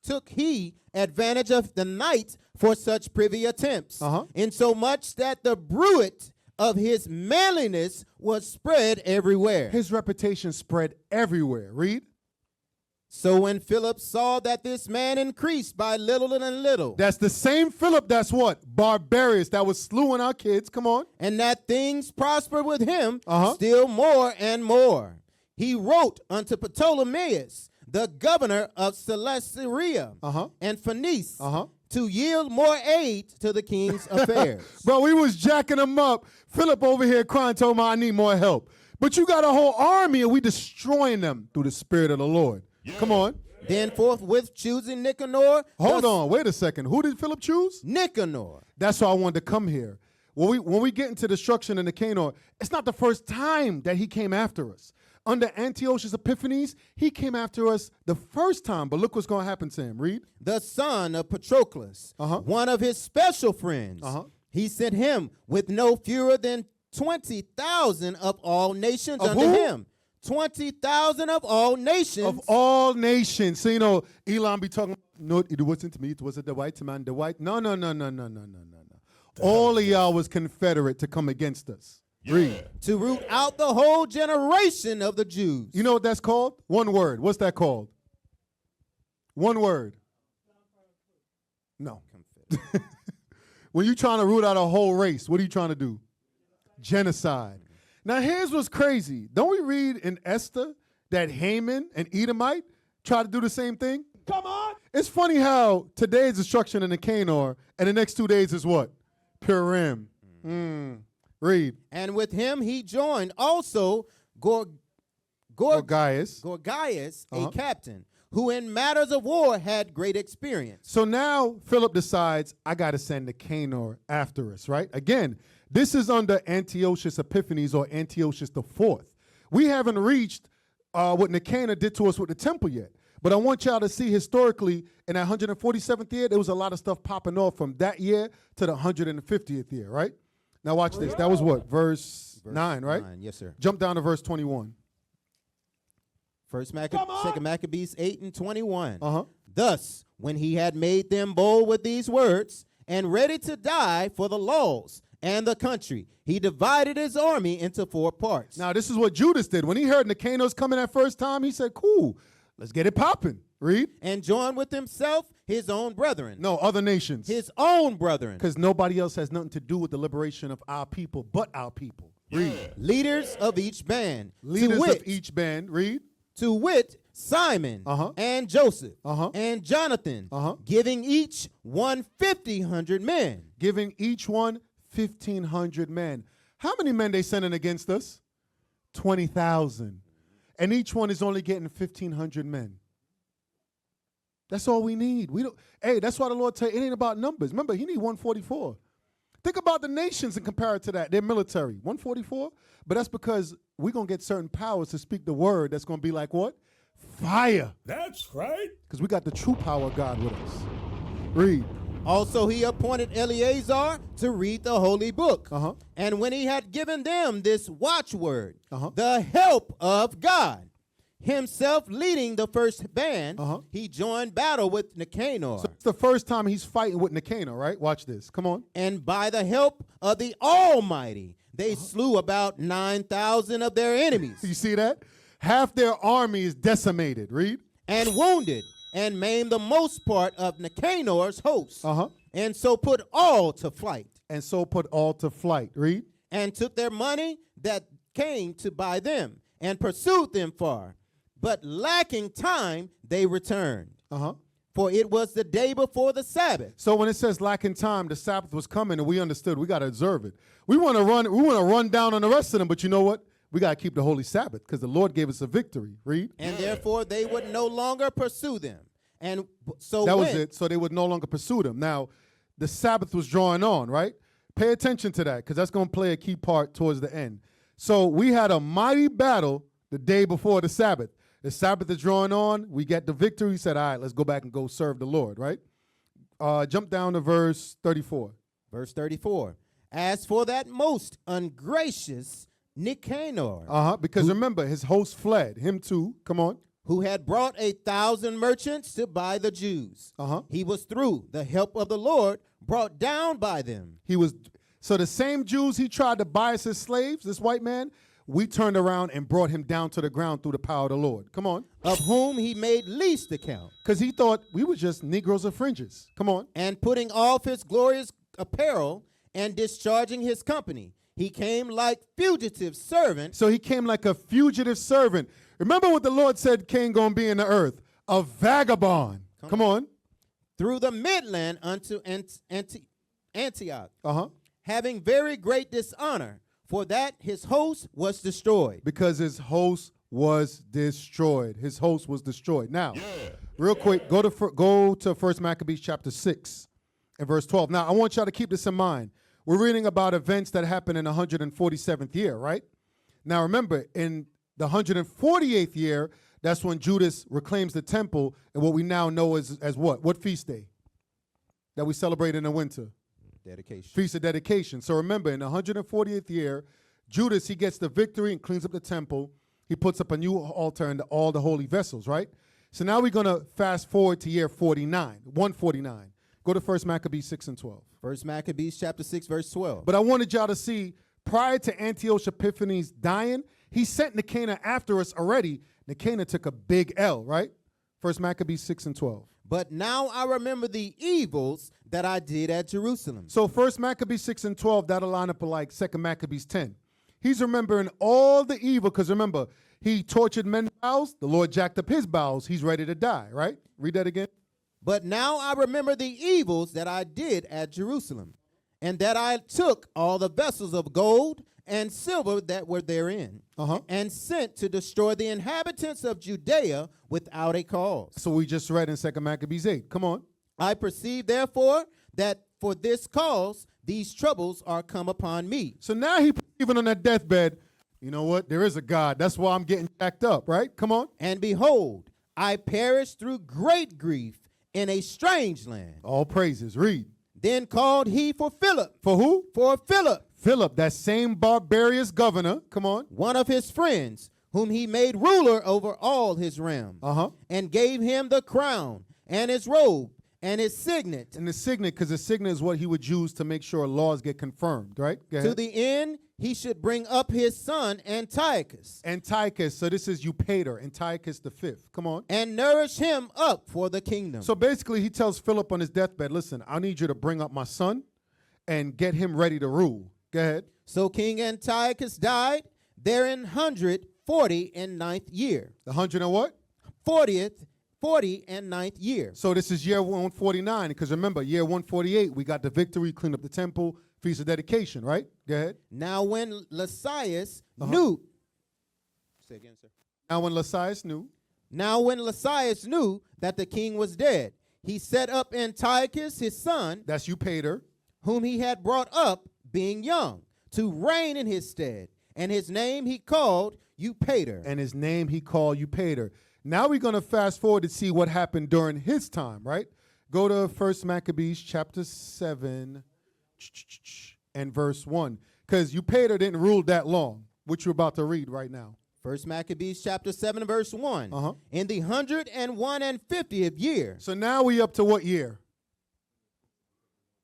took he advantage of the night for such privy attempts, insomuch that the bruit of his manliness was spread everywhere. His reputation spread everywhere. Read. So when Philip saw that this man increased by little and little, That's the same Philip that's what? Barbarius, that was slewing our kids. Come on. and that things prospered with him still more and more, he wrote unto Ptolemaeus, the governor of Cilicia and Phoenice, to yield more aid to the king's affairs. Bro, we was jacking him up. Philip over here crying, told me I need more help. But you got a whole army and we destroying them through the Spirit of the Lord. Come on. Then forthwith choosing Nicanor. Hold on, wait a second. Who did Philip choose? Nicanor. That's why I wanted to come here. When we get into destruction in Nicanor, it's not the first time that he came after us. Under Antiochus Epiphanes, he came after us the first time, but look what's going to happen to him. Read. The son of Patroclus, one of his special friends. He sent him with no fewer than 20,000 of all nations Of under who? him. 20,000 of all nations. Of all nations. So, you know, Elon be talking, no, it wasn't me, it was the white man, the white. No. All of y'all was Confederate to come against us. Read. To root out the whole generation of the Jews. You know what that's called? One word. What's that called? One word. No. When you're trying to root out a whole race, what are you trying to do? Genocide. Now, here's what's crazy. Don't we read in Esther that Haman and Edomite tried to do the same thing? Come on. It's funny how today's destruction in Nicanor and the next 2 days is what? Purim. Read. And with him he joined also Gorgias. a captain, who in matters of war had great experience. So now Philip decides, I got to send Nicanor after us, right? Again, this is under Antiochus Epiphanes or Antiochus IV. We haven't reached what Nicanor did to us with the temple yet. But I want y'all to see historically, in that 147th year, there was a lot of stuff popping off from that year to the 150th year, right? Now watch this. That was what? Verse 9, right? 9, yes, sir. Jump down to verse 21. Second Maccabees 8 and 21. Thus, when he had made them bold with these words, and ready to die for the laws and the country, he divided his army into 4 parts. Now this is what Judas did. When he heard Nicanor's coming that first time, he said, cool, let's get it popping. Read. And joined with himself his own brethren. No, other nations. His own brethren. Because nobody else has nothing to do with the liberation of our people but our people. Read. Leaders of each band. Leaders to wit, of each band. Read. To wit, Simon and Joseph and Jonathan, giving each one 1,500 men. Giving each one 1,500 men. How many men they sending against us? 20,000. And each one is only getting 1,500 men. That's all we need. We don't. Hey, that's why the Lord tell you, it ain't about numbers. Remember, he need 144. Think about the nations and compare it to that. They're military. 144? But that's because we're going to get certain powers to speak the word that's going to be like what? Fire. That's right. Because we got the true power of God with us. Read. Also he appointed Eleazar to read the holy book. And when he had given them this watchword, the help of God, himself leading the first band, he joined battle with Nicanor. So it's the first time he's fighting with Nicanor, right? Watch this. Come on. And by the help of the Almighty, they slew about 9,000 of their enemies, You see that? Half their army is decimated. Read. and wounded and maimed the most part of Nicanor's host, Uh-huh. and so put all to flight, And so put all to flight. Read. and took their money that came to buy them, and pursued them far. But lacking time, they returned. Uh-huh. For it was the day before the Sabbath. So when it says lacking time, the Sabbath was coming, and we understood we got to observe it. We want to run down on the rest of them, but you know what? We got to keep the holy Sabbath because the Lord gave us a victory. Read. And therefore they would no longer pursue them. And so That when, was it. So they would no longer pursue them. Now, the Sabbath was drawing on, right? Pay attention to that because that's going to play a key part towards the end. So we had a mighty battle the day before the Sabbath. The Sabbath is drawing on. We get the victory. He said, all right, let's go back and go serve the Lord, right? Jump down to verse 34. Verse 34. As for that most ungracious Nicanor, Because remember, his host fled. Him too. Come on. who had brought 1,000 merchants to buy the Jews, he was through the help of the Lord brought down by them. So the same Jews he tried to buy as his slaves, this white man, we turned around and brought him down to the ground through the power of the Lord. Come on. Of whom he made least account. Because he thought we were just Negroes of fringes. Come on. And putting off his glorious apparel and discharging his company, he came like fugitive servant. So he came like a fugitive servant. Remember what the Lord said Cain gonna be in the earth? A vagabond. Come on. Through the midland unto Antioch, having very great dishonor, for that his host was destroyed. Because his host was destroyed. His host was destroyed. Now, real quick, go to 1 Maccabees chapter 6 and verse 12. Now, I want y'all to keep this in mind. We're reading about events that happened in the 147th year, right? Now, remember, in the 148th year, that's when Judas reclaims the temple and what we now know as what? What feast day that we celebrate in the winter? Dedication. Feast of Dedication. So remember, in the 140th year, Judas, he gets the victory and cleans up the temple. He puts up a new altar and all the holy vessels, right? So now we're going to fast forward to year 149. Go to 1 Maccabees 6 and 12. 1 Maccabees chapter 6, verse 12. But I wanted y'all to see, prior to Antiochus Epiphanes dying, he sent Nicanor after us already. Nicanor took a big L, right? 1 Maccabees 6 and 12. But now I remember the evils that I did at Jerusalem. So 1 Maccabees 6 and 12, that'll line up with like 2 Maccabees 10. He's remembering all the evil, because remember, he tortured men's bowels. The Lord jacked up his bowels. He's ready to die, right? Read that again. But now I remember the evils that I did at Jerusalem, and that I took all the vessels of gold and silver that were therein, and sent to destroy the inhabitants of Judea without a cause. So we just read in 2 Maccabees 8. Come on. I perceive, therefore, that for this cause these troubles are come upon me. So now he even on that deathbed, you know what? There is a God. That's why I'm getting jacked up, right? Come on. And behold, I perished through great grief in a strange land. All praises. Read. Then called he for Philip. For who? For Philip. Philip, that same barbarous governor. Come on. One of his friends, whom he made ruler over all his realm. And gave him the crown and his robe and his signet. And the signet, because the signet is what he would use to make sure laws get confirmed, right? Go ahead. To the end he should bring up his son Antiochus. Antiochus, so this is Eupator, Antiochus the fifth. Come on. And nourish him up for the kingdom. So basically he tells Philip on his deathbed, listen, I need you to bring up my son and get him ready to rule. Go ahead. So King Antiochus died there in 149th year. The 100 and what? 40 and 9th year. So this is year 149, because remember, year 148, we got the victory, cleaned up the temple, Feast of Dedication, right? Go ahead. Now when Lysias knew. Say again, sir. Now when Lysias knew. Now when Lysias knew that the king was dead, he set up Antiochus his son. That's Eupator. Whom he had brought up, being young, to reign in his stead. And his name he called Eupator. And his name he called Eupator. Now we're going to fast forward to see what happened during his time, right? Go to 1 Maccabees chapter 7 and verse 1. Because Eupator didn't rule that long, which we're about to read right now. 1 Maccabees chapter 7 verse 1. In the 150th year. So now we up to what year?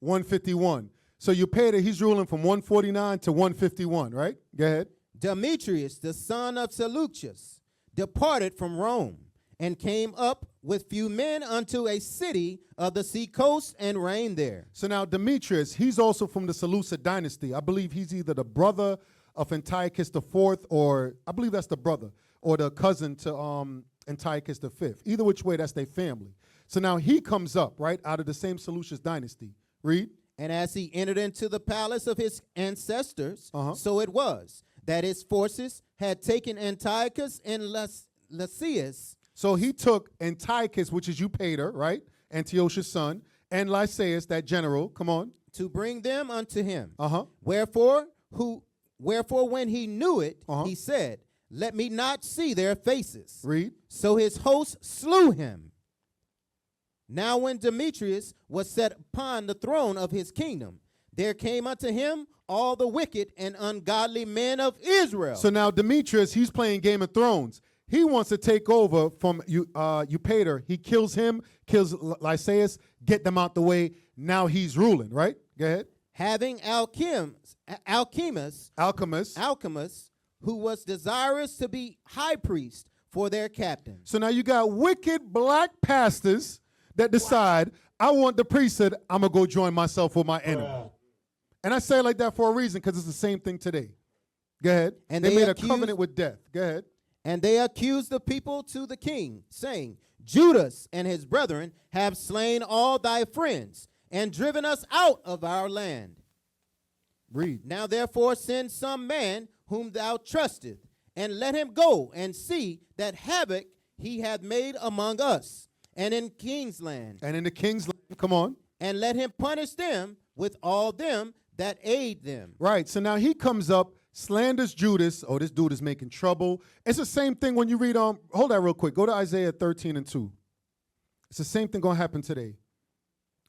151. So Eupator, he's ruling from 149 to 151, right? Go ahead. Demetrius, the son of Seleucus, departed from Rome, and came up with few men unto a city of the sea coast, and reigned there. So now Demetrius, he's also from the Seleucid dynasty. I believe he's either the brother of Antiochus IV, or I believe that's the brother, or the cousin to Antiochus V. Either which way, that's their family. So now he comes up, right, out of the same Seleucid dynasty. Read. And as he entered into the palace of his ancestors, so it was that his forces had taken Antiochus and Lysias. So he took Antiochus, which is Eupator, right, Antiochus' son, and Lysias, that general, come on, to bring them unto him. Uh-huh. Wherefore when he knew it, he said, let me not see their faces. Read. So his host slew him. Now when Demetrius was set upon the throne of his kingdom, there came unto him all the wicked and ungodly men of Israel. So now Demetrius, he's playing Game of Thrones. He wants to take over from Eupator. He kills him, kills Lysias, get them out the way. Now he's ruling, right? Go ahead. Having Alchemus, who was desirous to be high priest for their captain. So now you got wicked black pastors that decide, I want the priesthood, I'm going to go join myself with my enemy. And I say it like that for a reason, because it's the same thing today. Go ahead. And they made a covenant with death. Go ahead. And they accused the people to the king, saying, Judas and his brethren have slain all thy friends, and driven us out of our land. Read. Now therefore send some man whom thou trustest, and let him go and see that havoc he hath made among us, and in king's land. And in the king's land, come on. And let him punish them with all them that aid them. Right, so now he comes up, slanders Judas. Oh, this dude is making trouble. It's the same thing when you read, hold that real quick. Go to Isaiah 13 and 2. It's the same thing going to happen today.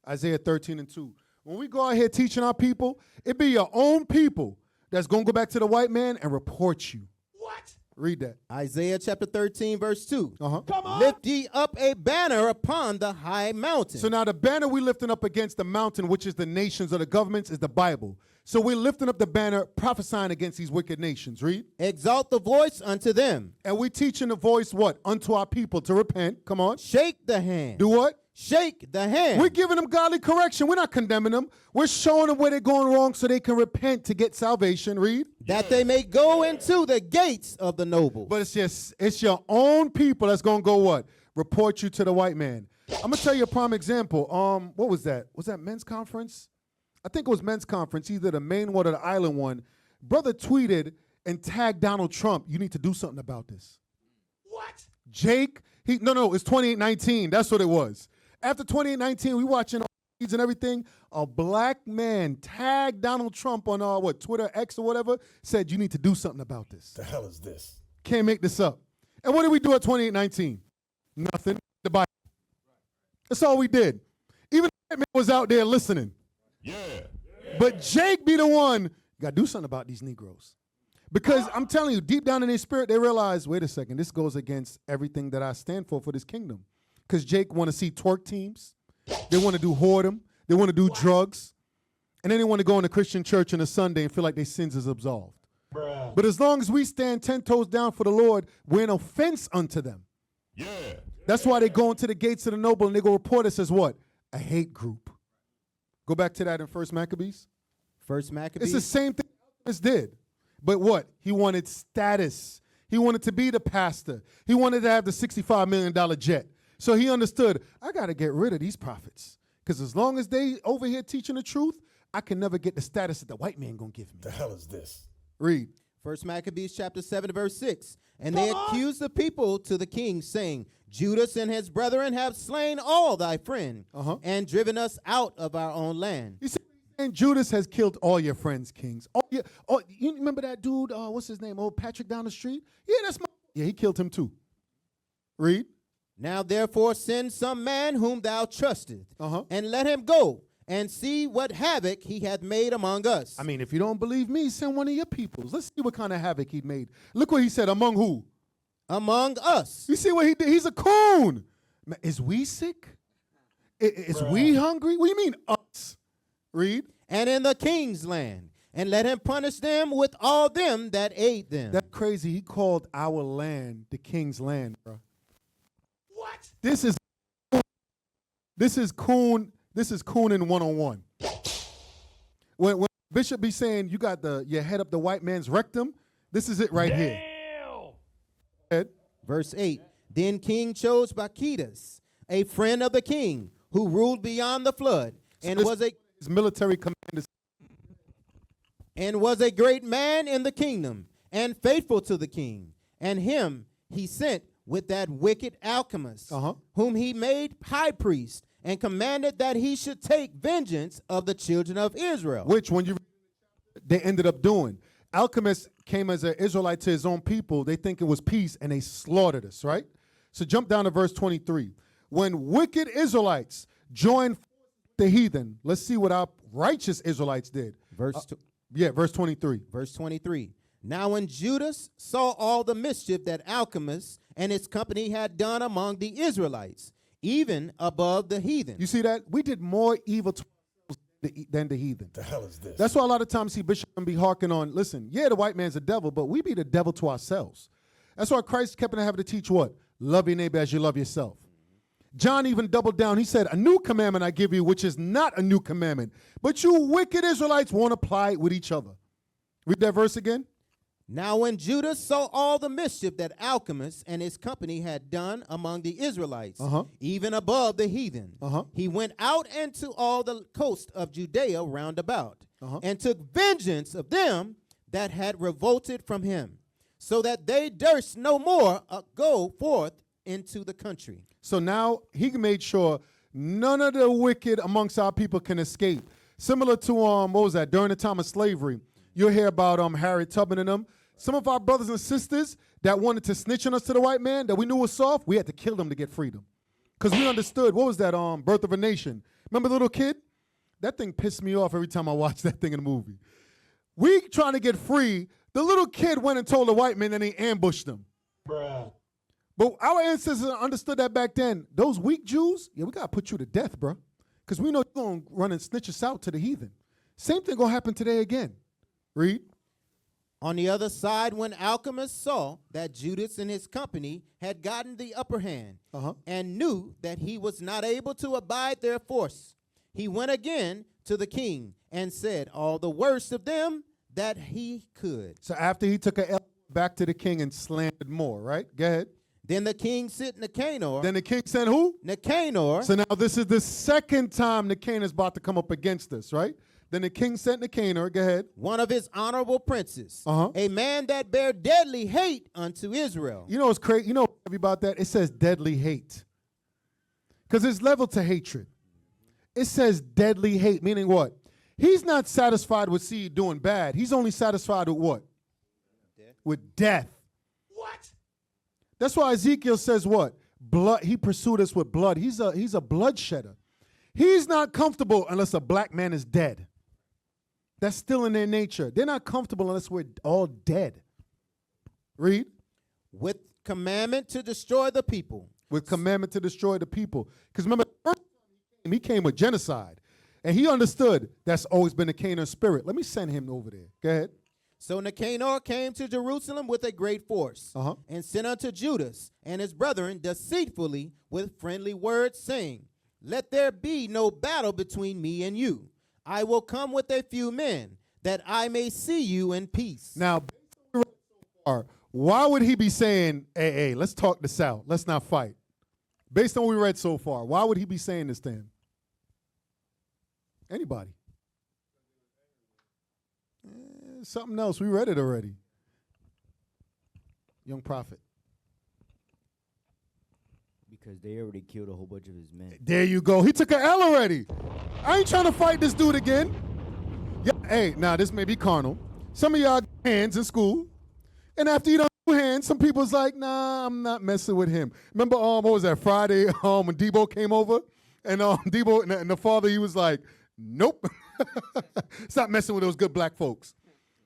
Isaiah 13 and 2. When we go out here teaching our people, it be your own people that's going to go back to the white man and report you. What? Read that. Isaiah chapter 13, verse 2. Uh-huh. Come on. Lift ye up a banner upon the high mountain. So now the banner we lifting up against the mountain, which is the nations or the governments, is the Bible. So we're lifting up the banner, prophesying against these wicked nations. Read. Exalt the voice unto them. And we're teaching the voice what? Unto our people to repent. Come on. Shake the hand. Do what? Shake the hand. We're giving them godly correction. We're not condemning them. We're showing them where they're going wrong so they can repent to get salvation. Read. That they may go into the gates of the noble. But it's your own people that's going to go what? Report you to the white man. I'm going to tell you a prime example. What was that? Was that men's conference? I think it was men's conference, either the main one or the island one. Brother tweeted and tagged Donald Trump. You need to do something about this. What? Jake, it's 2819. That's what it was. After 2819, we watching all these and everything. A black man tagged Donald Trump on Twitter, X or whatever, said you need to do something about this. The hell is this? Can't make this up. And what did we do at 2819? Nothing. The Bible. That's all we did. Even the man was out there listening. Yeah. But Jake be the one, you got to do something about these Negroes. Because I'm telling you, deep down in their spirit, they realize, wait a second, this goes against everything that I stand for this kingdom. Because Jake want to see twerk teams. They want to do whoredom. They want to do drugs. And then they want to go in a Christian church on a Sunday and feel like their sins is absolved. Bruh. But as long as we stand 10 toes down for the Lord, we're an offense unto them. Yeah. That's why they go into the gates of the noble and they go report us as what? A hate group. Go back to that in 1 Maccabees. First Maccabees. It's the same thing Amos did. But what? He wanted status. He wanted to be the pastor. He wanted to have the $65 million jet. So he understood, I got to get rid of these prophets. Because as long as they over here teaching the truth, I can never get the status that the white man going to give me. The hell is this? Read. First Maccabees chapter 7, verse 6. And they accused the people to the king, saying, Judas and his brethren have slain all thy friend, and driven us out of our own land. You see, and Judas has killed all your friends, kings. You remember that dude, what's his name, old Patrick down the street? Yeah, he killed him too. Read. Now therefore send some man whom thou trustest, and let him go, and see what havoc he hath made among us. I mean, if you don't believe me, send one of your peoples. Let's see what kind of havoc he made. Look what he said, among who? Among us. You see what he did? He's a coon. Is we sick? Is we hungry? What do you mean us? Read. and in the king's land, and let him punish them with all them that aid them. That's crazy. He called our land the king's land, bro. What? This is Coon in 101. When Bishop be saying you got your head up the white man's rectum, this is it right here. Ed? Verse 8, then King chose Bacchus, a friend of the king, who ruled beyond the flood, and So was a his military commander. and was a great man in the kingdom, and faithful to the king. And him he sent with that wicked alchemist, whom he made high priest, and commanded that he should take vengeance of the children of Israel. Which, when you they ended up doing. Alchemists came as an Israelite to his own people. They think it was peace, and they slaughtered us, right? So jump down to verse 23. When wicked Israelites joined the heathen, let's see what our righteous Israelites did. Verse 23. Verse 23. Now when Judas saw all the mischief that Alchemist and his company had done among the Israelites, even above the heathen. You see that? We did more evil to than the heathen. The hell is this? That's why a lot of times see Bishop and be harking on, listen, yeah, the white man's a devil, but we be the devil to ourselves. That's why Christ kept on having to teach what? Love your neighbor as you love yourself. John even doubled down. He said, a new commandment I give you, which is not a new commandment, but you wicked Israelites won't apply it with each other. Read that verse again. Now when Judas saw all the mischief that Alchemist and his company had done among the Israelites, even above the heathen, he went out into all the coast of Judea round about, and took vengeance of them that had revolted from him, so that they durst no more go forth into the country. So now he made sure none of the wicked amongst our people can escape. Similar to, what was that, during the time of slavery, you'll hear about Harriet Tubman and them. Some of our brothers and sisters that wanted to snitch on us to the white man that we knew was soft, we had to kill them to get freedom. Because we understood, what was that, Birth of a Nation? Remember the little kid? That thing pissed me off every time I watched that thing in the movie. We trying to get free. The little kid went and told the white man and he ambushed them. Bruh. But our ancestors understood that back then. Those weak Jews, yeah, we got to put you to death, bro. Because we know you're going to run and snitch us out to the heathen. Same thing going to happen today again. Read. On the other side, when Alchemist saw that Judas and his company had gotten the upper hand, and knew that he was not able to abide their force, he went again to the king and said all the worst of them that he could. So after he took a L back to the king and slandered more, right? Go ahead. Then the king sent Nicanor. Then the king sent who? Nicanor. So now this is the second time Nicanor is about to come up against us, right? Then the king sent Nicanor, go ahead. One of his honorable princes, a man that bare deadly hate unto Israel. You know what's crazy? You know about that? It says deadly hate. Because it's level to hatred. It says deadly hate, meaning what? He's not satisfied with see you doing bad. He's only satisfied with what? Death. With death. What? That's why Ezekiel says what? Blood. He pursued us with blood. He's a bloodshedder. He's not comfortable unless a black man is dead. That's still in their nature. They're not comfortable unless we're all dead. Read. With commandment to destroy the people. With commandment to destroy the people. Because remember, the first time he came with genocide. And he understood that's always been the Canaan spirit. Let me send him over there. Go ahead. So Nicanor came to Jerusalem with a great force, and sent unto Judas and his brethren deceitfully with friendly words, saying, let there be no battle between me and you. I will come with a few men, that I may see you in peace. Now, why would he be saying, hey, let's talk this out. Let's not fight. Based on what we read so far, why would he be saying this to him? Anybody? Something else. We read it already. Young prophet. Because they already killed a whole bunch of his men. There you go. He took an L already. I ain't trying to fight this dude again. Yeah, hey, now this may be carnal. Some of y'all hands in school, and after you don't do hands, some people's like, nah, I'm not messing with him. Remember, what was that Friday when Debo came over, and Debo and the father, he was like, nope, stop messing with those good black folks.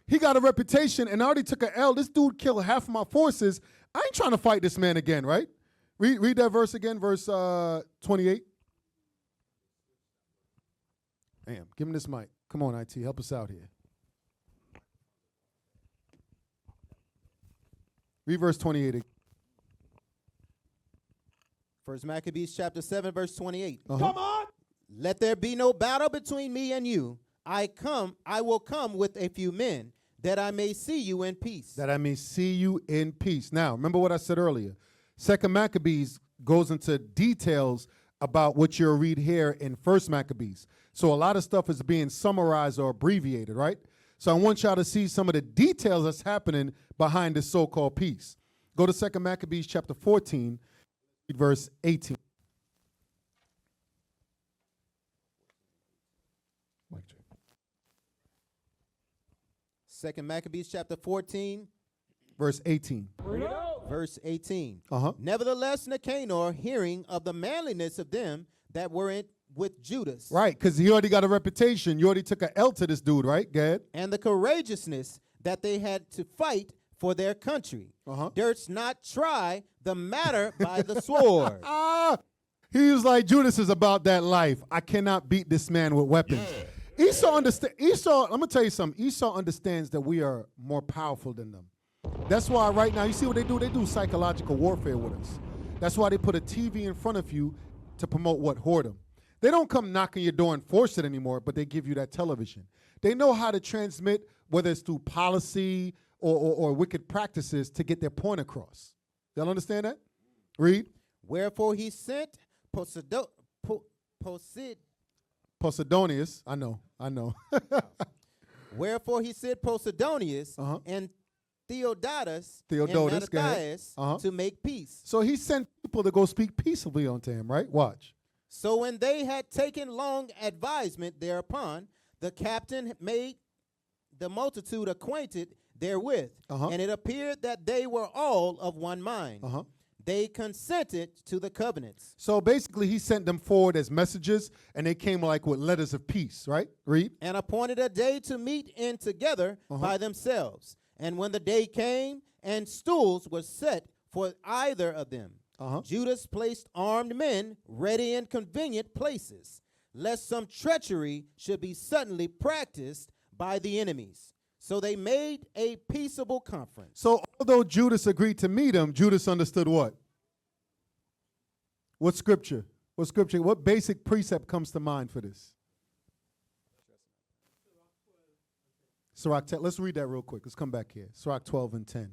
He got a reputation and already took an L. This dude killed half of my forces. I ain't trying to fight this man again, right? Read that verse again, verse 28. Damn, give him this mic. Come on, IT, help us out here. Read verse 28 again. First Maccabees chapter 7, verse 28. Uh-huh. Come on. Let there be no battle between me and you. I will come with a few men, that I may see you in peace. That I may see you in peace. Now, remember what I said earlier. Second Maccabees goes into details about what you'll read here in First Maccabees. So a lot of stuff is being summarized or abbreviated, right? So I want y'all to see some of the details that's happening behind this so-called peace. Go to Second Maccabees chapter 14, verse 18. Second Maccabees chapter 14, Verse 18. verse 18. Uh-huh. Nevertheless, Nicanor, hearing of the manliness of them that were with Judas, Right, because he already got a reputation. You already took an L to this dude, right? Go ahead. and the courageousness that they had to fight for their country, Uh-huh. durst not try the matter by the sword. He was like, Judas is about that life. I cannot beat this man with weapons. Esau, I'm going to tell you something. Esau understands that we are more powerful than them. That's why right now, you see what they do? They do psychological warfare with us. That's why they put a TV in front of you to promote what? Whoredom. They don't come knocking your door and force it anymore, but they give you that television. They know how to transmit, whether it's through policy or wicked practices, to get their point across. Y'all understand that? Read. Wherefore he sent Posidonius. I know. Wherefore he sent Posidonius Uh-huh. and Theodotus Theodotus, and go ahead. Matthias Uh-huh. to make peace. So he sent people to go speak peaceably unto him, right? Watch. So when they had taken long advisement thereupon, the captain made the multitude acquainted therewith, Uh-huh. and it appeared that they were all of one mind. Uh-huh. They consented to the covenants. So basically, he sent them forward as messengers, and they came like with letters of peace, right? Read. And appointed a day to meet in together by themselves. And when the day came, and stools were set for either of them, Judas placed armed men ready in convenient places, lest some treachery should be suddenly practiced by the enemies. So they made a peaceable conference. So although Judas agreed to meet him, Judas understood what? What scripture? What scripture? What basic precept comes to mind for this? Sirach 10. Let's read that real quick. Let's come back here. Sirach 12 and 10.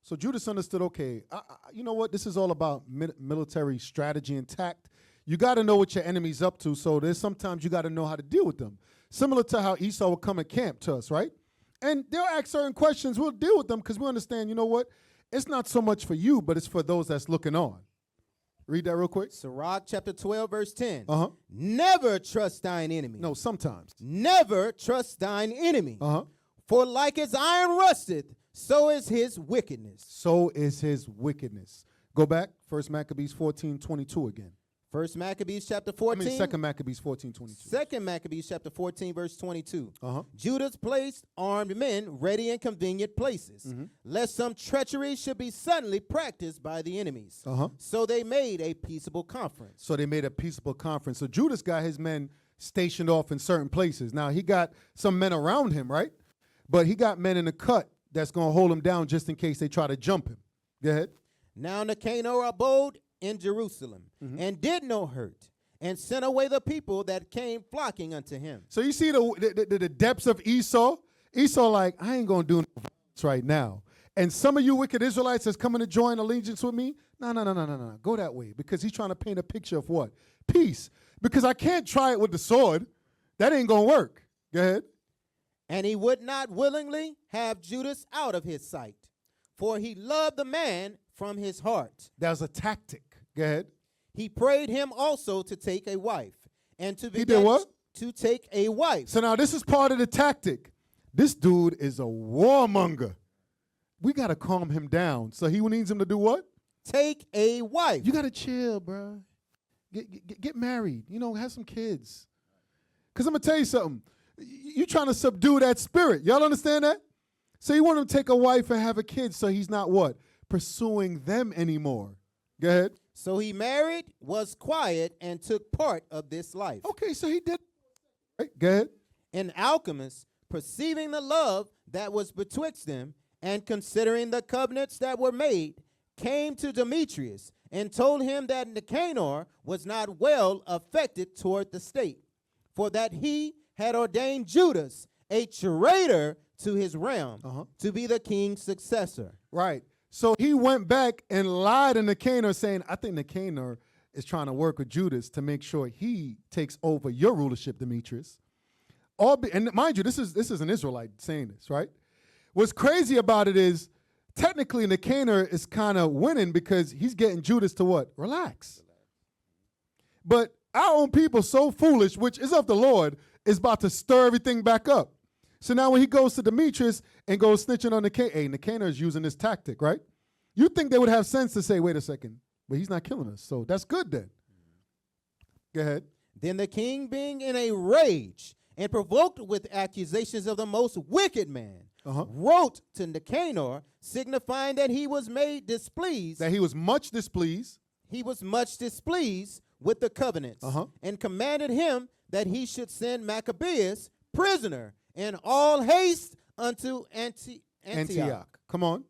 So Judas understood, okay, you know what? This is all about military strategy and tact. You got to know what your enemy's up to, so there's sometimes you got to know how to deal with them. Similar to how Esau would come and camp to us, right? And they'll ask certain questions. We'll deal with them because we understand, you know what? It's not so much for you, but it's for those that's looking on. Read that real quick. Sirach chapter 12, verse 10. Uh-huh. Never trust thine enemy. No, sometimes. Never trust thine enemy. Uh-huh. For like as iron rusteth, so is his wickedness. So is his wickedness. Go back, 1 Maccabees 14:22 again. First Maccabees chapter 14. 2 Maccabees 14:22. Second Maccabees chapter 14, verse 22. Uh-huh. Judas placed armed men ready in convenient places, lest some treachery should be suddenly practiced by the enemies. Uh-huh. So they made a peaceable conference. So they made a peaceable conference. So Judas got his men stationed off in certain places. Now, he got some men around him, right? But he got men in the cut that's going to hold him down just in case they try to jump him. Go ahead. Now Nicanor abode in Jerusalem, and did no hurt, and sent away the people that came flocking unto him. So you see the depths of Esau? Esau like, I ain't going to do no violence right now. And some of you wicked Israelites that's coming to join allegiance with me, no. Go that way. Because he's trying to paint a picture of what? Peace. Because I can't try it with the sword. That ain't going to work. Go ahead. And he would not willingly have Judas out of his sight, for he loved the man from his heart. That was a tactic. Go ahead. He prayed him also to take a wife, and to He did what? to take a wife. So now this is part of the tactic. This dude is a warmonger. We got to calm him down. So he needs him to do what? Take a wife. You got to chill, bro. Get married. You know, have some kids. Because I'm going to tell you something. You trying to subdue that spirit. Y'all understand that? So you want him to take a wife and have a kid so he's not what? Pursuing them anymore. Go ahead. So he married, was quiet, and took part of this life. Okay, so he did Right, go ahead. And Alchemist, perceiving the love that was betwixt them, and considering the covenants that were made, came to Demetrius and told him that Nicanor was not well affected toward the state, for that he had ordained Judas, a traitor to his realm, to be the king's successor. Right. So he went back and lied to Nicanor, saying, I think Nicanor is trying to work with Judas to make sure he takes over your rulership, Demetrius. And mind you, this is an Israelite saying this, right? What's crazy about it is, technically Nicanor is kind of winning because he's getting Judas to what? Relax. But our own people so foolish, which is of the Lord, is about to stir everything back up. So now when he goes to Demetrius and goes snitching on Nicanor, hey, Nicanor is using this tactic, right? You think they would have sense to say, wait a second, but he's not killing us, so that's good then. Go ahead. Then the king, being in a rage and provoked with accusations of the most wicked man, wrote to Nicanor, signifying that he was made displeased. That he was much displeased. He was much displeased with the covenants, and commanded him that he should send Maccabeus prisoner in all haste unto Antioch. Come on.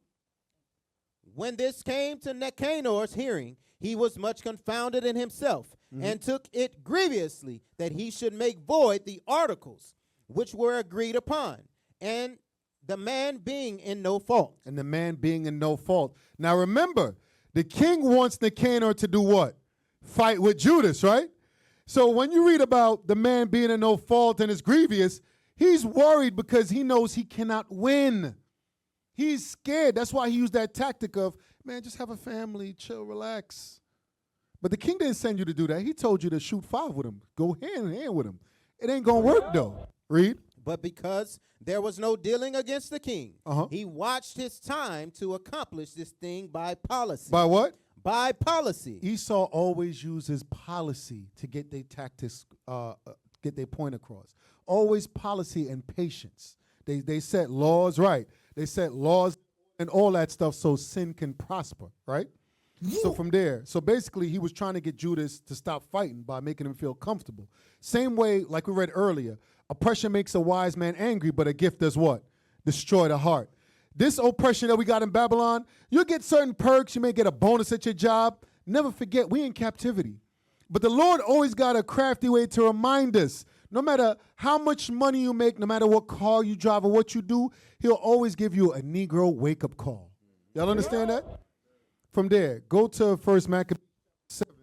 When this came to Nicanor's hearing, he was much confounded in himself, and took it grievously that he should make void the articles which were agreed upon, and the man being in no fault. And the man being in no fault. Now remember, the king wants Nicanor to do what? Fight with Judas, right? So when you read about the man being in no fault and is grievous, he's worried because he knows he cannot win. He's scared. That's why he used that tactic of, man, just have a family, chill, relax. But the king didn't send you to do that. He told you to shoot 5 with him. Go hand in hand with him. It ain't going to work, though. Read. But because there was no dealing against the king, he watched his time to accomplish this thing by policy. By what? By policy. Esau always uses policy to get their tactics, get their point across. Always policy and patience. They set laws, right? They set laws and all that stuff so sin can prosper, right? So from there, so basically he was trying to get Judas to stop fighting by making him feel comfortable. Same way, like we read earlier, oppression makes a wise man angry, but a gift does what? Destroy the heart. This oppression that we got in Babylon, you'll get certain perks. You may get a bonus at your job. Never forget, we in captivity. But the Lord always got a crafty way to remind us, no matter how much money you make, no matter what car you drive or what you do, he'll always give you a Negro wake-up call. Y'all understand that? From there, go to 1 Maccabees 7,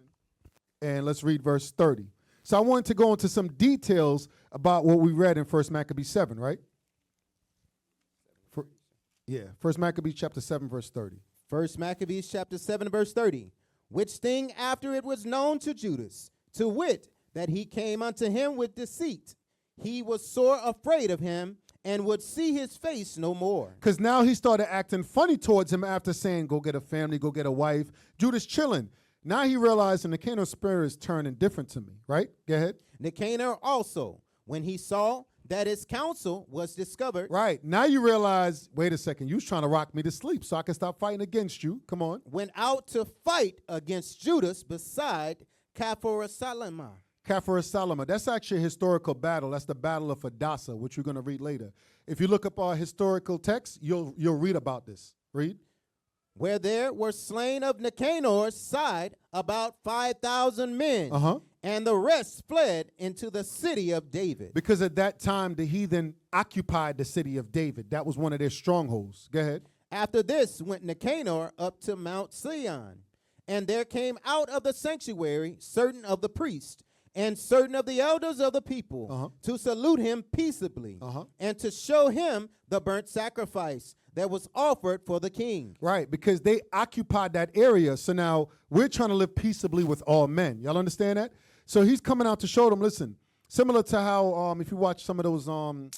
and let's read verse 30. So I wanted to go into some details about what we read in 1 Maccabees 7, right? 1 Maccabees chapter 7, verse 30. 1 Maccabees chapter 7, verse 30. Which thing after it was known to Judas, to wit, that he came unto him with deceit, he was sore afraid of him, and would see his face no more. Because now he started acting funny towards him after saying, go get a family, go get a wife. Judas chilling. Now he realized, and Nicanor's spirit is turning different to me, right? Go ahead. Nicanor also, when he saw that his counsel was discovered. Right. Now you realize, wait a second, you was trying to rock me to sleep so I can stop fighting against you. Come on. Went out to fight against Judas beside Caphorasalama. Caphorasalama. That's actually a historical battle. That's the Battle of Hadassah, which we're going to read later. If you look up our historical text, you'll read about this. Read. Where there were slain of Nicanor's side about 5,000 men, and the rest fled into the city of David. Because at that time, the heathen occupied the city of David. That was one of their strongholds. Go ahead. After this went Nicanor up to Mount Sion, and there came out of the sanctuary certain of the priests, and certain of the elders of the people, to salute him peaceably, and to show him the burnt sacrifice that was offered for the king. Right, because they occupied that area. So now we're trying to live peaceably with all men. Y'all understand that? So he's coming out to show them, listen, similar to how if you watch some of those, what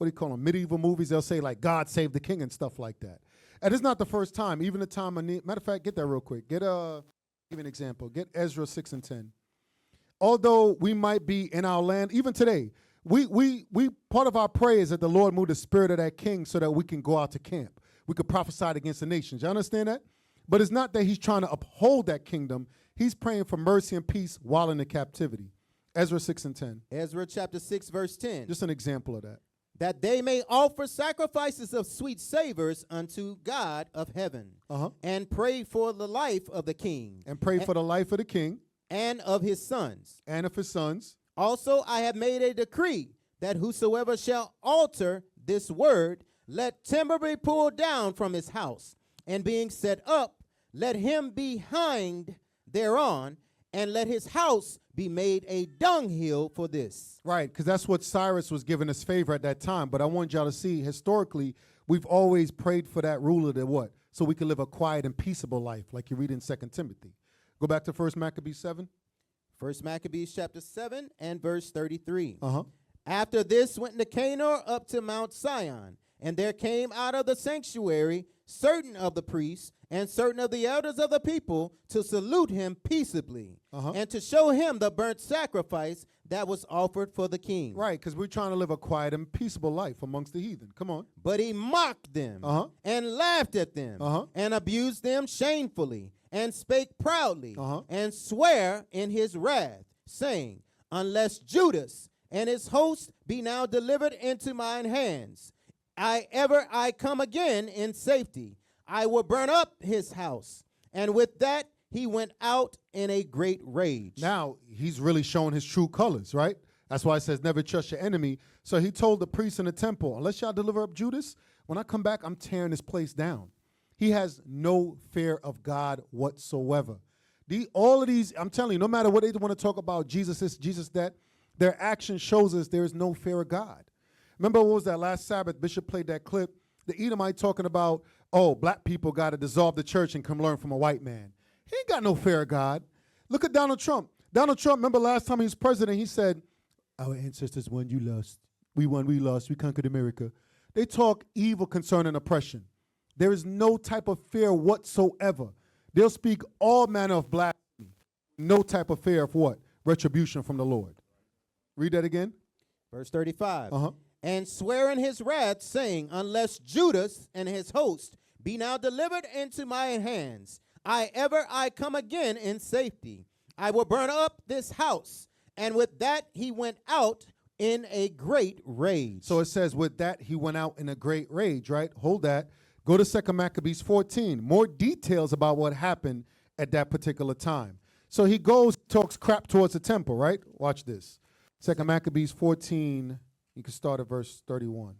do you call them, medieval movies, they'll say like God save the king and stuff like that. And it's not the first time. Even the time, matter of fact, get that real quick. Give an example. Get Ezra 6 and 10. Although we might be in our land, even today, we part of our prayer is that the Lord move the spirit of that king so that we can go out to camp. We could prophesy against the nations. You understand that? But it's not that he's trying to uphold that kingdom. He's praying for mercy and peace while in the captivity. Ezra 6 and 10. Ezra chapter 6, verse 10. Just an example of that. That they may offer sacrifices of sweet savors unto God of heaven, and pray for the life of the king, And pray for the life of the king and of his sons. and of his sons. Also I have made a decree that whosoever shall alter this word, let timber be pulled down from his house, and being set up, let him be hanged thereon, and let his house be made a dunghill for this. Right, because that's what Cyrus was giving us favor at that time. But I want y'all to see, historically, we've always prayed for that ruler to what? So we can live a quiet and peaceable life, like you read in 2 Timothy. Go back to 1 Maccabees 7. 1 Maccabees chapter 7 and verse 33. Uh-huh. After this went Nicanor up to Mount Sion, and there came out of the sanctuary certain of the priests and certain of the elders of the people to salute him peaceably, and to show him the burnt sacrifice that was offered for the king. Right, because we're trying to live a quiet and peaceable life amongst the heathen. Come on. But he mocked them and laughed at them and abused them shamefully and spake proudly and sware in his wrath, saying, unless Judas and his host be now delivered into mine hands, I come again in safety, I will burn up his house. And with that he went out in a great rage. Now, he's really showing his true colors, right? That's why it says never trust your enemy. So he told the priests in the temple, unless y'all deliver up Judas, when I come back, I'm tearing this place down. He has no fear of God whatsoever. All of these, I'm telling you, no matter what they want to talk about, Jesus this, Jesus that, their action shows us there is no fear of God. Remember what was that last Sabbath? Bishop played that clip. The Edomite talking about, oh, black people got to dissolve the church and come learn from a white man. He ain't got no fear of God. Look at Donald Trump. Donald Trump, remember last time he was president, he said, our ancestors won, you lost. We won, we lost. We conquered America. They talk evil concerning oppression. There is no type of fear whatsoever. They'll speak all manner of blasphemy. No type of fear of what? Retribution from the Lord. Read that again. Verse 35. And swear in his wrath, saying, unless Judas and his host be now delivered into my hands, I come again in safety, I will burn up this house. And with that he went out in a great rage. So it says with that he went out in a great rage, right? Hold that. Go to 2 Maccabees 14. More details about what happened at that particular time. So he goes, talks crap towards the temple, right? Watch this. 2 Maccabees 14, you can start at verse 31.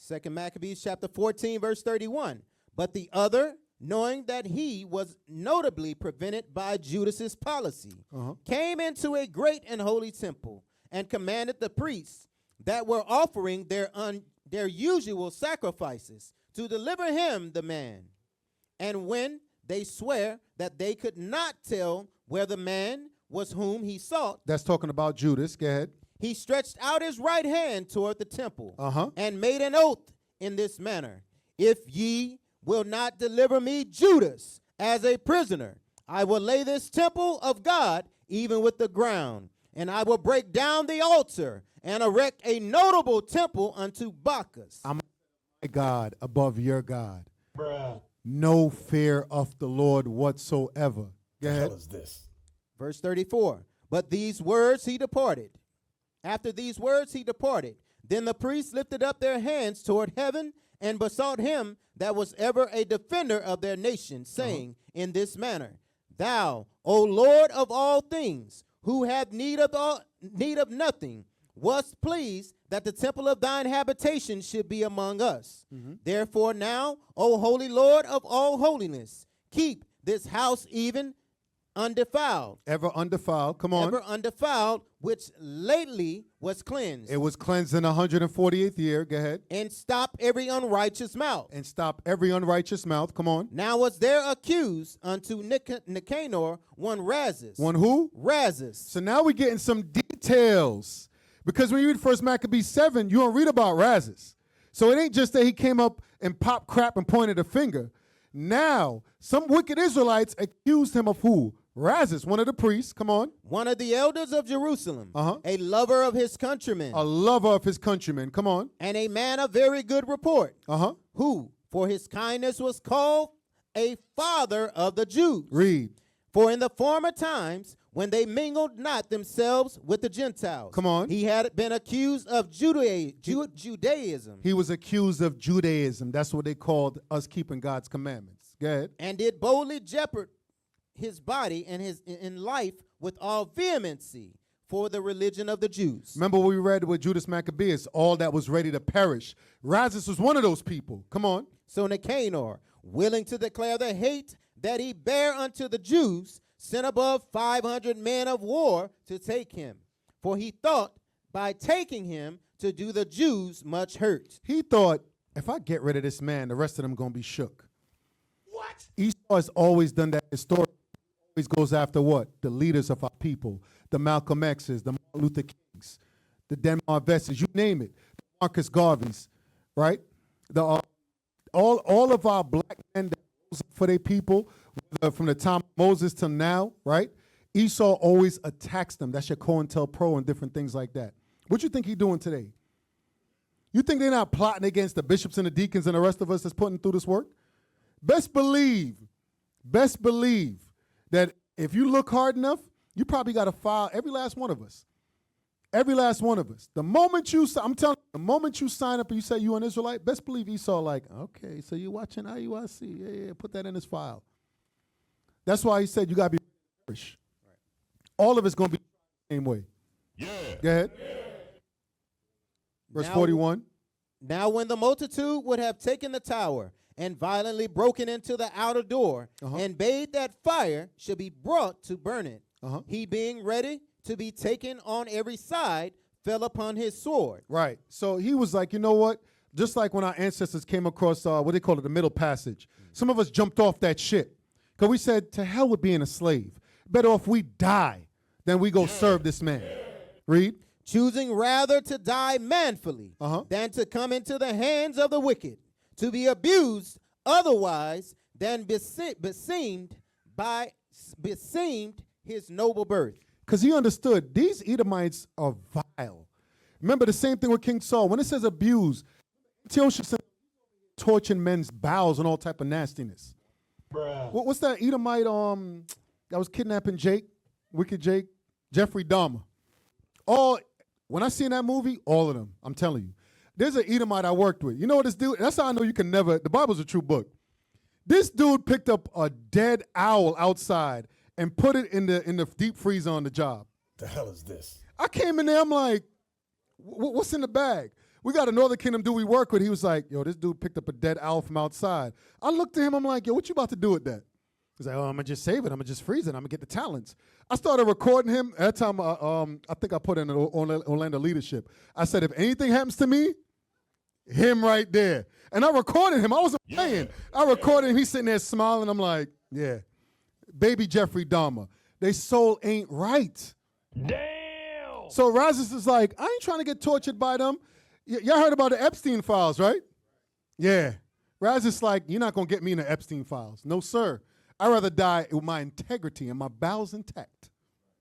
2 Maccabees chapter 14, verse 31. But the other, knowing that he was notably prevented by Judas's policy, came into a great and holy temple and commanded the priests that were offering their usual sacrifices to deliver him the man. And when they swear that they could not tell where the man was whom he sought, That's talking about Judas. Go ahead. he stretched out his right hand toward the temple and made an oath in this manner. If ye will not deliver me Judas as a prisoner, I will lay this temple of God even with the ground, and I will break down the altar and erect a notable temple unto Bacchus. I'm my God above your God. Bruh. No fear of the Lord whatsoever. Go The ahead. hell is this? Verse 34. But these words he departed. After these words he departed. Then the priests lifted up their hands toward heaven and besought him that was ever a defender of their nation, saying in this manner, Thou, O Lord of all things, who have need of nothing, wast pleased that the temple of thine habitation should be among us. Therefore now, O holy Lord of all holiness, keep this house even undefiled. Ever undefiled. Come on. Ever undefiled, which lately was cleansed. It was cleansed in the 148th year. Go ahead. And stop every unrighteous mouth. And stop every unrighteous mouth. Come on. Now was there accused unto Nicanor one Razis. One who? Razis. So now we're getting some details. Because when you read 1 Maccabees 7, you don't read about Razis. So it ain't just that he came up and popped crap and pointed a finger. Now, some wicked Israelites accused him of who? Razis, one of the priests. Come on. One of the elders of Jerusalem. A lover of his countrymen. A lover of his countrymen. Come on. And a man of very good report. Who, for his kindness, was called a father of the Jews. Read. For in the former times, when they mingled not themselves with the Gentiles. Come on. He had been accused of Judaism. He was accused of Judaism. That's what they called us keeping God's commandments. Go ahead. And did boldly jeopard his body and his in life with all vehemency for the religion of the Jews. Remember what we read with Judas Maccabeus, all that was ready to perish. Razzus was one of those people. Come on. So Nicanor, willing to declare the hate that he bare unto the Jews, sent above 500 men of war to take him. For he thought by taking him to do the Jews much hurt. He thought, if I get rid of this man, the rest of them going to be shook. What? Esau has always done that historically. Always goes after what? The leaders of our people. The Malcolm X's, the Martin Luther Kings, the Denmark Vesses, you name it. The Marcus Garveys, right? All of our black men that rose up for their people, from the time of Moses till now, right? Esau always attacks them. That's your COINTELPRO and different things like that. What you think he's doing today? You think they're not plotting against the bishops and the deacons and the rest of us that's putting through this work? Best believe that if you look hard enough, you probably got to file every last one of us. Every last one of us. The moment you, I'm telling you, the moment you sign up and you say you're an Israelite, best believe Esau like, okay, so you're watching IUIC. Yeah, put that in his file. That's why he said you got to be Irish. Right. All of it's going to be the same way. Yeah. Go ahead. Yeah. Verse 41. Now when the multitude would have taken the tower and violently broken into the outer door and bade that fire should be brought to burn it, he being ready to be taken on every side, fell upon his sword. Right. So he was like, you know what? Just like when our ancestors came across, what they call it, the Middle Passage. Some of us jumped off that ship. Because we said, to hell with being a slave. Better off we die than we go serve this man. Read. Choosing rather to die manfully than to come into the hands of the wicked, to be abused otherwise than beseemed his noble birth. Because he understood these Edomites are vile. Remember the same thing with King Saul. When it says abuse, Antiochus torching men's bowels and all type of nastiness. Bruh. What's that Edomite that was kidnapping Jake, Wicked Jake? Jeffrey Dahmer. When I seen that movie, all of them, I'm telling you. There's an Edomite I worked with. You know what this dude, that's how I know you can never, the Bible's a true book. This dude picked up a dead owl outside and put it in the deep freezer on the job. The hell is this? I came in there, I'm like, what's in the bag? We got a Northern Kingdom dude we work with. He was like, yo, this dude picked up a dead owl from outside. I looked at him, I'm like, yo, what you about to do with that? He's like, oh, I'm going to just save it. I'm going to just freeze it. I'm going to get the talents. I started recording him. At that time, I think I put in Orlando leadership. I said, if anything happens to me, him right there. And I recorded him. I wasn't playing. I recorded him. He's sitting there smiling. I'm like, yeah. Baby Jeffrey Dahmer. They soul ain't right. Damn. So Razzus is like, I ain't trying to get tortured by them. Y'all heard about the Epstein files, right? Yeah. Razzus like, you're not going to get me in the Epstein files. No, sir. I'd rather die with my integrity and my bowels intact.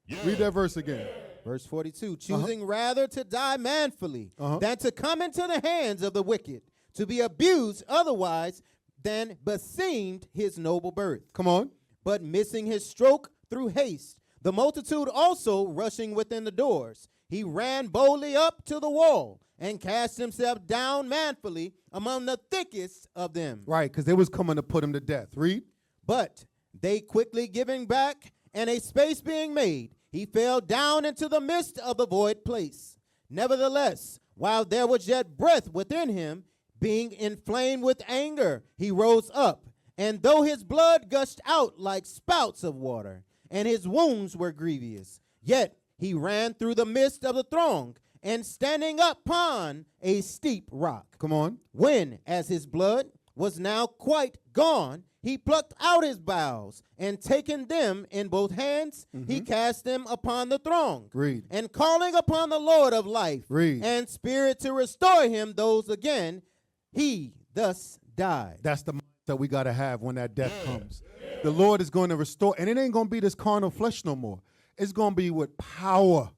Yeah. Read that verse again. Verse 42, choosing rather to die manfully than to come into the hands of the wicked, to be abused otherwise than beseemed his noble birth. Come on. But missing his stroke through haste, the multitude also rushing within the doors, he ran boldly up to the wall and cast himself down manfully among the thickest of them. Right, because they was coming to put him to death. Read. But they quickly giving back, and a space being made, he fell down into the midst of the void place. Nevertheless, while there was yet breath within him, being inflamed with anger, he rose up, and though his blood gushed out like spouts of water, and his wounds were grievous, yet he ran through the midst of the throng, and standing upon a steep rock. Come on. When, as his blood was now quite gone, he plucked out his bowels, and taking them in both hands, he cast them upon the throng. Read. And calling upon the Lord of life and spirit to restore him those again, he thus died. That's the mindset we got to have when that death comes. The Lord is going to restore, and it ain't going to be this carnal flesh no more. It's going to be with power.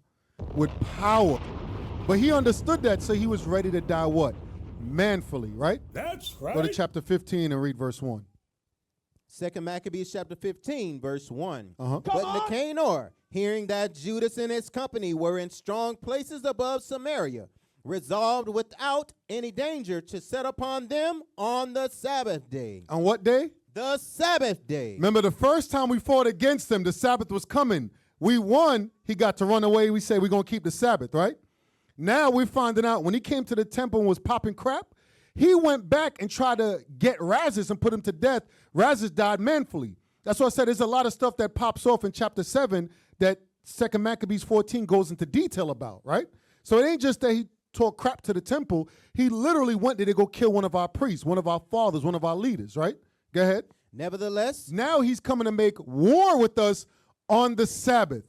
With power. But he understood that, so he was ready to die what? Manfully, right? That's right. Go to chapter 15 and read verse 1. 2 Maccabees chapter 15, verse 1. Uh-huh. But Nicanor, hearing that Judas and his company were in strong places above Samaria, resolved without any danger to set upon them on the Sabbath day. On what day? The Sabbath day. Remember, the first time we fought against them, the Sabbath was coming. We won. He got to run away. We said we're going to keep the Sabbath, right? Now we're finding out when he came to the temple and was popping crap, he went back and tried to get Razzus and put him to death. Razzus died manfully. That's why I said there's a lot of stuff that pops off in chapter 7 that 2 Maccabees 14 goes into detail about, right? So it ain't just that he talked crap to the temple. He literally went there to go kill one of our priests, one of our fathers, one of our leaders, right? Go ahead. Nevertheless, Now he's coming to make war with us on the Sabbath.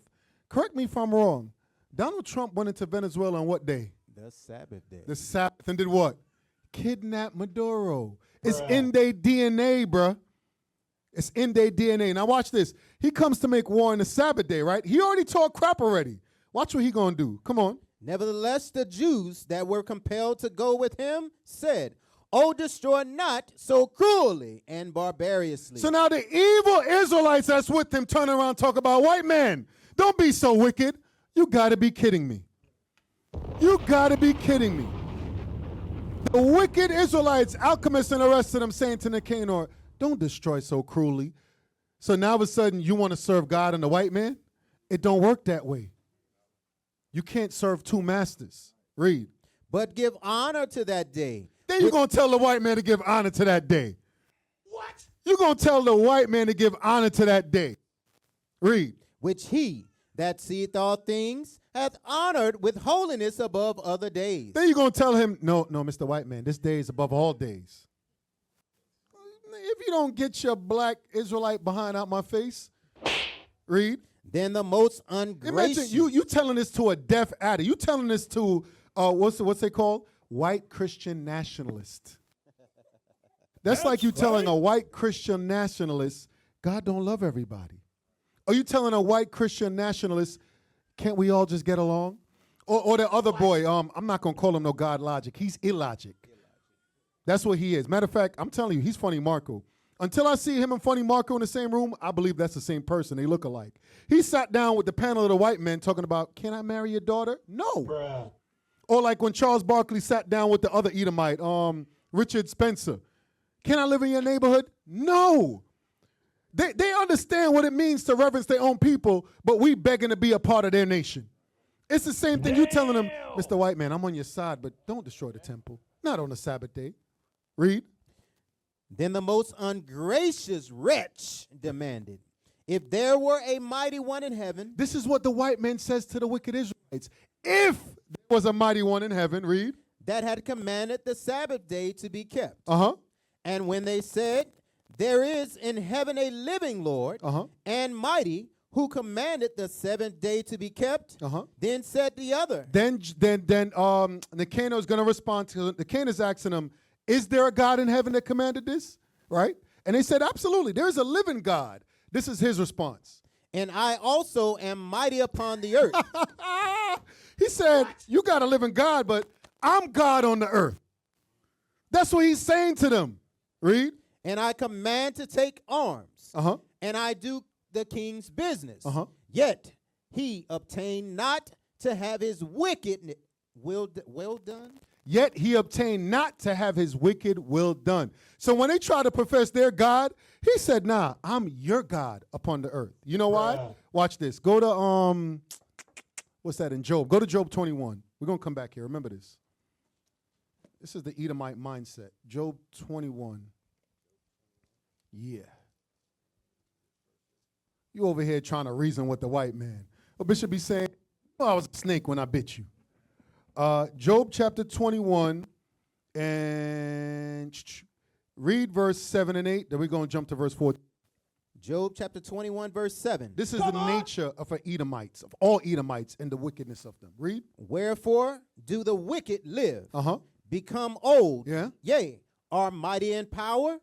Correct me if I'm wrong. Donald Trump went into Venezuela on what day? the Sabbath day. The Sabbath, and did what? Kidnap Maduro. It's in their DNA, bruh. It's in their DNA. Now watch this. He comes to make war on the Sabbath day, right? He already talked crap already. Watch what he gonna do. Come on. Nevertheless, the Jews that were compelled to go with him said, "Oh, destroy not so cruelly and barbarously." So now the evil Israelites that's with him turn around and talk about, white man, don't be so wicked. You gotta be kidding me. You gotta be kidding me. The wicked Israelites, alchemists and the rest of them saying to Nicanor, don't destroy so cruelly. So now all of a sudden you want to serve God and the white man? It don't work that way. You can't serve two masters. Read. But give honor to that day. Then you're going to tell the white man to give honor to that day. What? You're going to tell the white man to give honor to that day. Read. Which he that seeth all things hath honored with holiness above other days. Then you're going to tell him, no, Mr. White Man, this day is above all days. If you don't get your black Israelite behind out my face, read. Then the most Imagine ungracious. you telling this to a deaf adder. You telling this to, what's they called? White Christian nationalist. That's like you telling a white Christian nationalist, God don't love everybody. Are you telling a white Christian nationalist, can't we all just get along? Or the other boy, I'm not going to call him no God Logic. He's illogic. That's what he is. Matter of fact, I'm telling you, he's Funny Marco. Until I see him and Funny Marco in the same room, I believe that's the same person. They look alike. He sat down with the panel of the white men talking about, can I marry your daughter? No. Bruh. Or like when Charles Barkley sat down with the other Edomite, Richard Spencer. Can I live in your neighborhood? No. They understand what it means to reverence their own people, but we begging to be a part of their nation. It's the same thing. You telling them, Mr. White Man, I'm on your side, but don't destroy the temple. Not on the Sabbath day. Read. Then the most ungracious wretch demanded, if there were a mighty one in heaven. This is what the white man says to the wicked Israelites. If there was a mighty one in heaven, read. That had commanded the Sabbath day to be kept. Uh-huh. And when they said, there is in heaven a living Lord and mighty, who commanded the seventh day to be kept, then said the other. Then Nicanor is going to respond to Nicanor is asking him, is there a God in heaven that commanded this? Right? And they said, absolutely. There's a living God. This is his response. And I also am mighty upon the earth. He said, you got a living God, but I'm God on the earth. That's what he's saying to them. Read. And I command to take arms. And I do the king's business. Yet he obtained not to have his wicked will done. Yet he obtained not to have his wicked will done. So when they try to profess their God, he said, nah, I'm your God upon the earth. You know why? Yeah. Watch this. Go to, what's that in Job? Go to Job 21. We're going to come back here. Remember this. This is the Edomite mindset. Job 21. Yeah. You over here trying to reason with the white man. A bishop be saying, oh, I was a snake when I bit you. Job chapter 21, and read verse 7 and 8. Then we're going to jump to verse 4. Job chapter 21, verse 7. This is the nature of Edomites, of all Edomites, and the wickedness of them. Read. Wherefore do the wicked live, Uh-huh. become old, Yeah. yea, are mighty in power?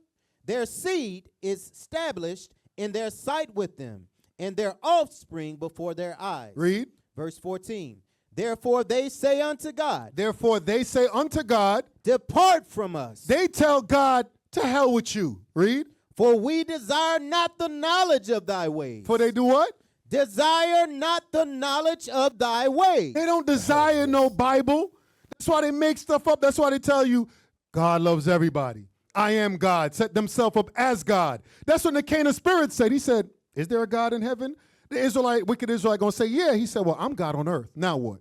Their seed is established in their sight with them, and their offspring before their eyes. Read. Verse 14. Therefore they say unto God, Therefore they say unto God, depart from us. they tell God, to hell with you. Read. For we desire not the knowledge of thy ways. For they do what? desire not the knowledge of thy way. They don't desire no Bible. That's why they make stuff up. That's why they tell you God loves everybody. I am God. Set themselves up as God. That's what the Cana spirit said. He said, is there a God in heaven? The wicked Israelite gonna say, yeah. He said, well, I'm God on earth. Now what?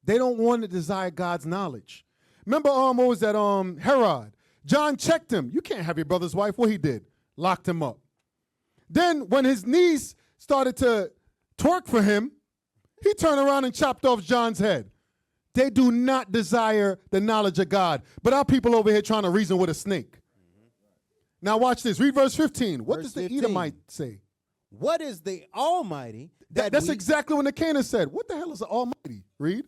They don't want to desire God's knowledge. Remember, what was that? Herod. John checked him. You can't have your brother's wife. What he did? Locked him up. Then when his niece started to twerk for him, he turned around and chopped off John's head. They do not desire the knowledge of God. But our people over here trying to reason with a snake. Now watch this. Read verse 15. What Verse does the 15. Edomite say? What is the Almighty That's exactly what the Cana said. What the hell is the Almighty? Read.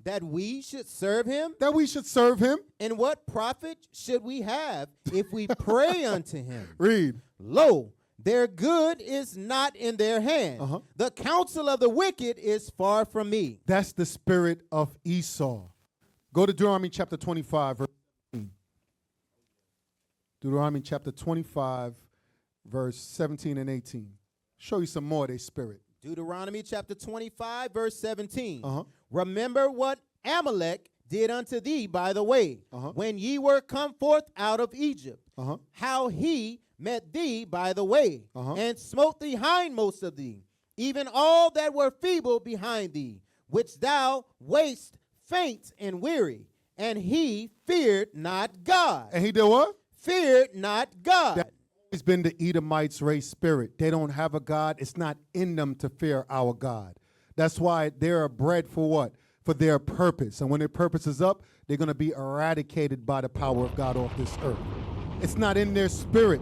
that we should serve him? That we should serve him. And what profit should we have if we pray unto him? Read. Lo, their good is not in their hand. The counsel of the wicked is far from me. That's the spirit of Esau. Go to Deuteronomy chapter 25, verse 17. Deuteronomy chapter 25, verse 17 and 18. Show you some more of their spirit. Deuteronomy chapter 25, verse 17. Uh-huh. Remember what Amalek did unto thee by the way, when ye were come forth out of Egypt, how he met thee by the way, and smote the hindmost of thee, even all that were feeble behind thee, which thou wast faint and weary. And he feared not God. And he did what? Feared not God. That's always been the Edomites' race spirit. They don't have a God. It's not in them to fear our God. That's why they're bred for what? For their purpose. And when their purpose is up, they're going to be eradicated by the power of God off this earth. It's not in their spirit.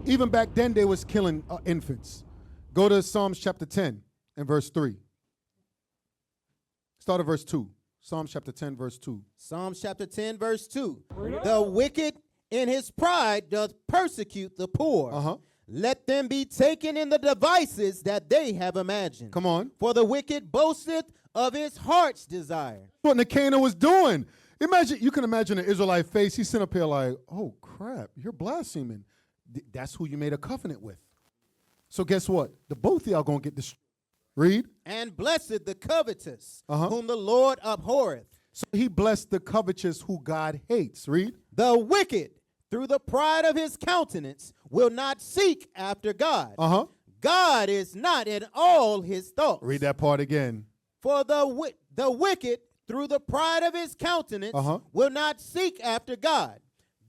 Even back then, they was killing infants. Go to Psalms chapter 10 and verse 3. Start at verse 2. Psalms chapter 10, verse 2. Psalms chapter 10, verse 2. The wicked in his pride doth persecute the poor. Let them be taken in the devices that they have imagined. Come on. For the wicked boasteth of his heart's desire. What Nicanor was doing. You can imagine an Israelite face. He's sitting up here like, oh, crap, you're blaspheming. That's who you made a covenant with. So guess what? The both of y'all going to get destroyed. Read. And blessed the covetous, whom the Lord abhorreth. So he blessed the covetous who God hates. Read. The wicked, through the pride of his countenance, will not seek after God. God is not in all his thoughts. Read that part again. For the wicked, through the pride of his countenance, will not seek after God.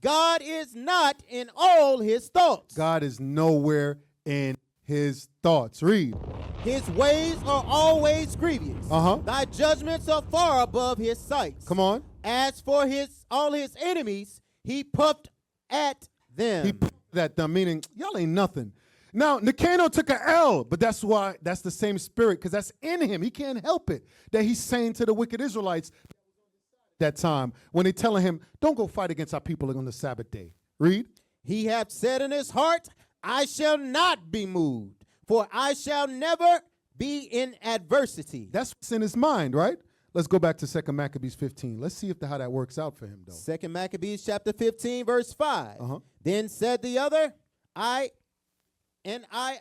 God is not in all his thoughts. God is nowhere in his thoughts. Read. His ways are always grievous. Thy judgments are far above his sights. Come on. As for all his enemies, he puffed at them. He puffed at them, meaning y'all ain't nothing. Now, Nicanor took an L, but that's the same spirit, because that's in him. He can't help it that he's saying to the wicked Israelites that time when they telling him, don't go fight against our people on the Sabbath day. Read. He hath said in his heart, I shall not be moved, for I shall never be in adversity. That's what's in his mind, right? Let's go back to 2 Maccabees 15. Let's see how that works out for him, though. 2 Maccabees chapter 15, verse 5. Then said the other, I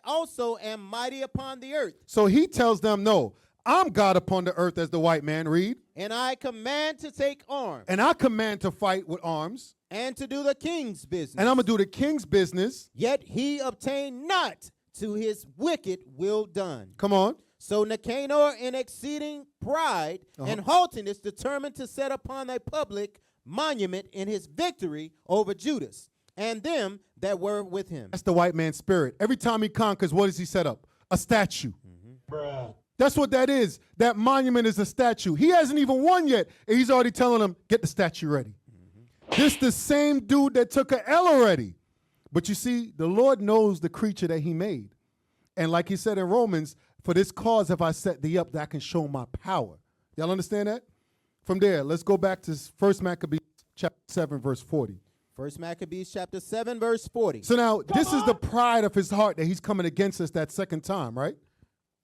also am mighty upon the earth. So he tells them, no, I'm God upon the earth as the white man. Read. And I command to take arms. And I command to fight with arms. And to do the king's business. And I'm going to do the king's business. Yet he obtained not to his wicked will done. Come on. So Nicanor in exceeding pride and haughtiness determined to set upon a public monument in his victory over Judas and them that were with him. That's the white man's spirit. Every time he conquers, what does he set up? A statue. Bruh. That's what that is. That monument is a statue. He hasn't even won yet, and he's already telling them, get the statue ready. This the same dude that took a L already. But you see, the Lord knows the creature that he made. And like he said in Romans, for this cause have I set thee up that I can show my power. Y'all understand that? From there, let's go back to 1 Maccabees chapter 7, verse 40. 1 Maccabees chapter 7, verse 40. So now, this is the pride of his heart that he's coming against us that second time, right?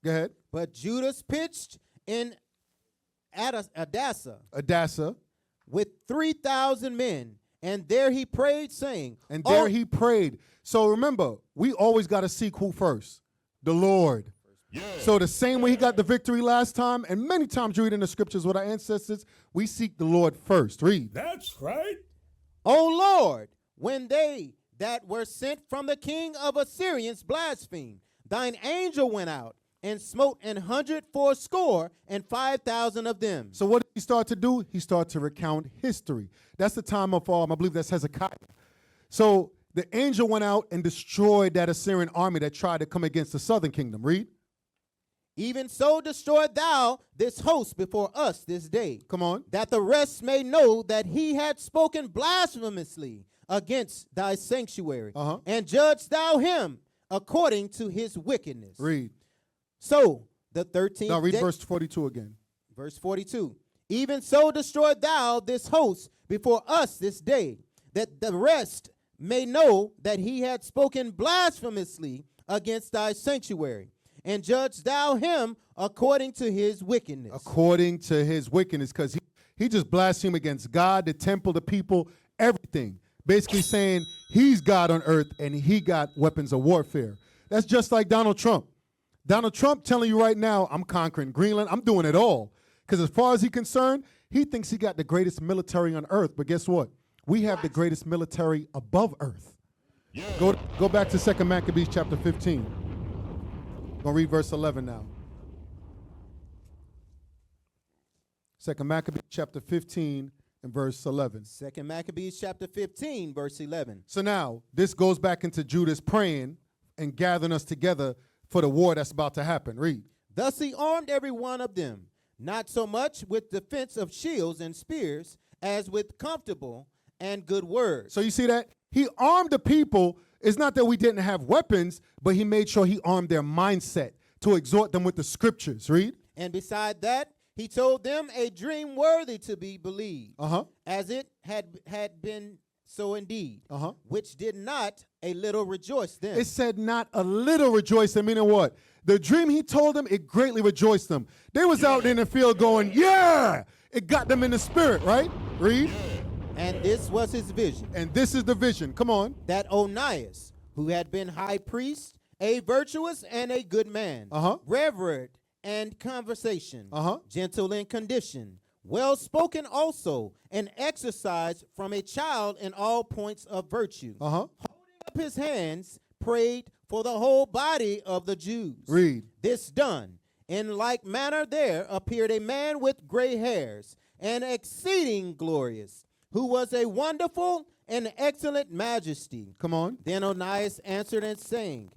Go ahead. But Judas pitched in Adassa. With 3,000 men, and there he prayed, saying, And there he prayed. So remember, we always got to seek who first? The Lord. So the same way he got the victory last time, and many times you read in the scriptures with our ancestors, we seek the Lord first. Read. That's right. O Lord, when they that were sent from the king of Assyrians blasphemed, thine angel went out and smote 180,000 of them. So what did he start to do? He started to recount history. That's the time of, I believe that's Hezekiah. So the angel went out and destroyed that Assyrian army that tried to come against the southern kingdom. Read. Even so destroy thou this host before us this day. Come on. That the rest may know that he had spoken blasphemously against thy sanctuary. And judge thou him according to his wickedness. Read. So the 13th Now read day, verse 42 again. verse 42. Even so destroy thou this host before us this day, that the rest may know that he had spoken blasphemously against thy sanctuary. And judge thou him according to his wickedness. According to his wickedness, because he just blasphemed against God, the temple, the people, everything. Basically saying he's God on earth and he got weapons of warfare. That's just like Donald Trump. Donald Trump telling you right now, I'm conquering Greenland. I'm doing it all. Because as far as he's concerned, he thinks he got the greatest military on earth. But guess what? We have the greatest military above earth. Go back to 2 Maccabees chapter 15. Gonna read verse 11 now. 2 Maccabees chapter 15 and verse 11. 2 Maccabees chapter 15, verse 11. So now, this goes back into Judas praying and gathering us together for the war that's about to happen. Read. Thus he armed every one of them, not so much with defense of shields and spears, as with comfortable and good words. So you see that? He armed the people. It's not that we didn't have weapons, but he made sure he armed their mindset to exhort them with the scriptures. Read. And beside that, he told them a dream worthy to be believed, as it had been so indeed, which did not a little rejoice them. It said not a little rejoice them, meaning what? The dream he told them, it greatly rejoiced them. They was out in the field going, yeah! It got them in the spirit, right? Read. And this was his vision. And this is the vision. Come on. That Onias, who had been high priest, a virtuous and a good man, reverent and conversation, gentle in condition, well spoken also, and exercised from a child in all points of virtue. Holding up his hands, prayed for the whole body of the Jews. Read. This done, in like manner there appeared a man with gray hairs, and exceeding glorious, who was a wonderful and excellent majesty. Come on. Then Onias answered and sang,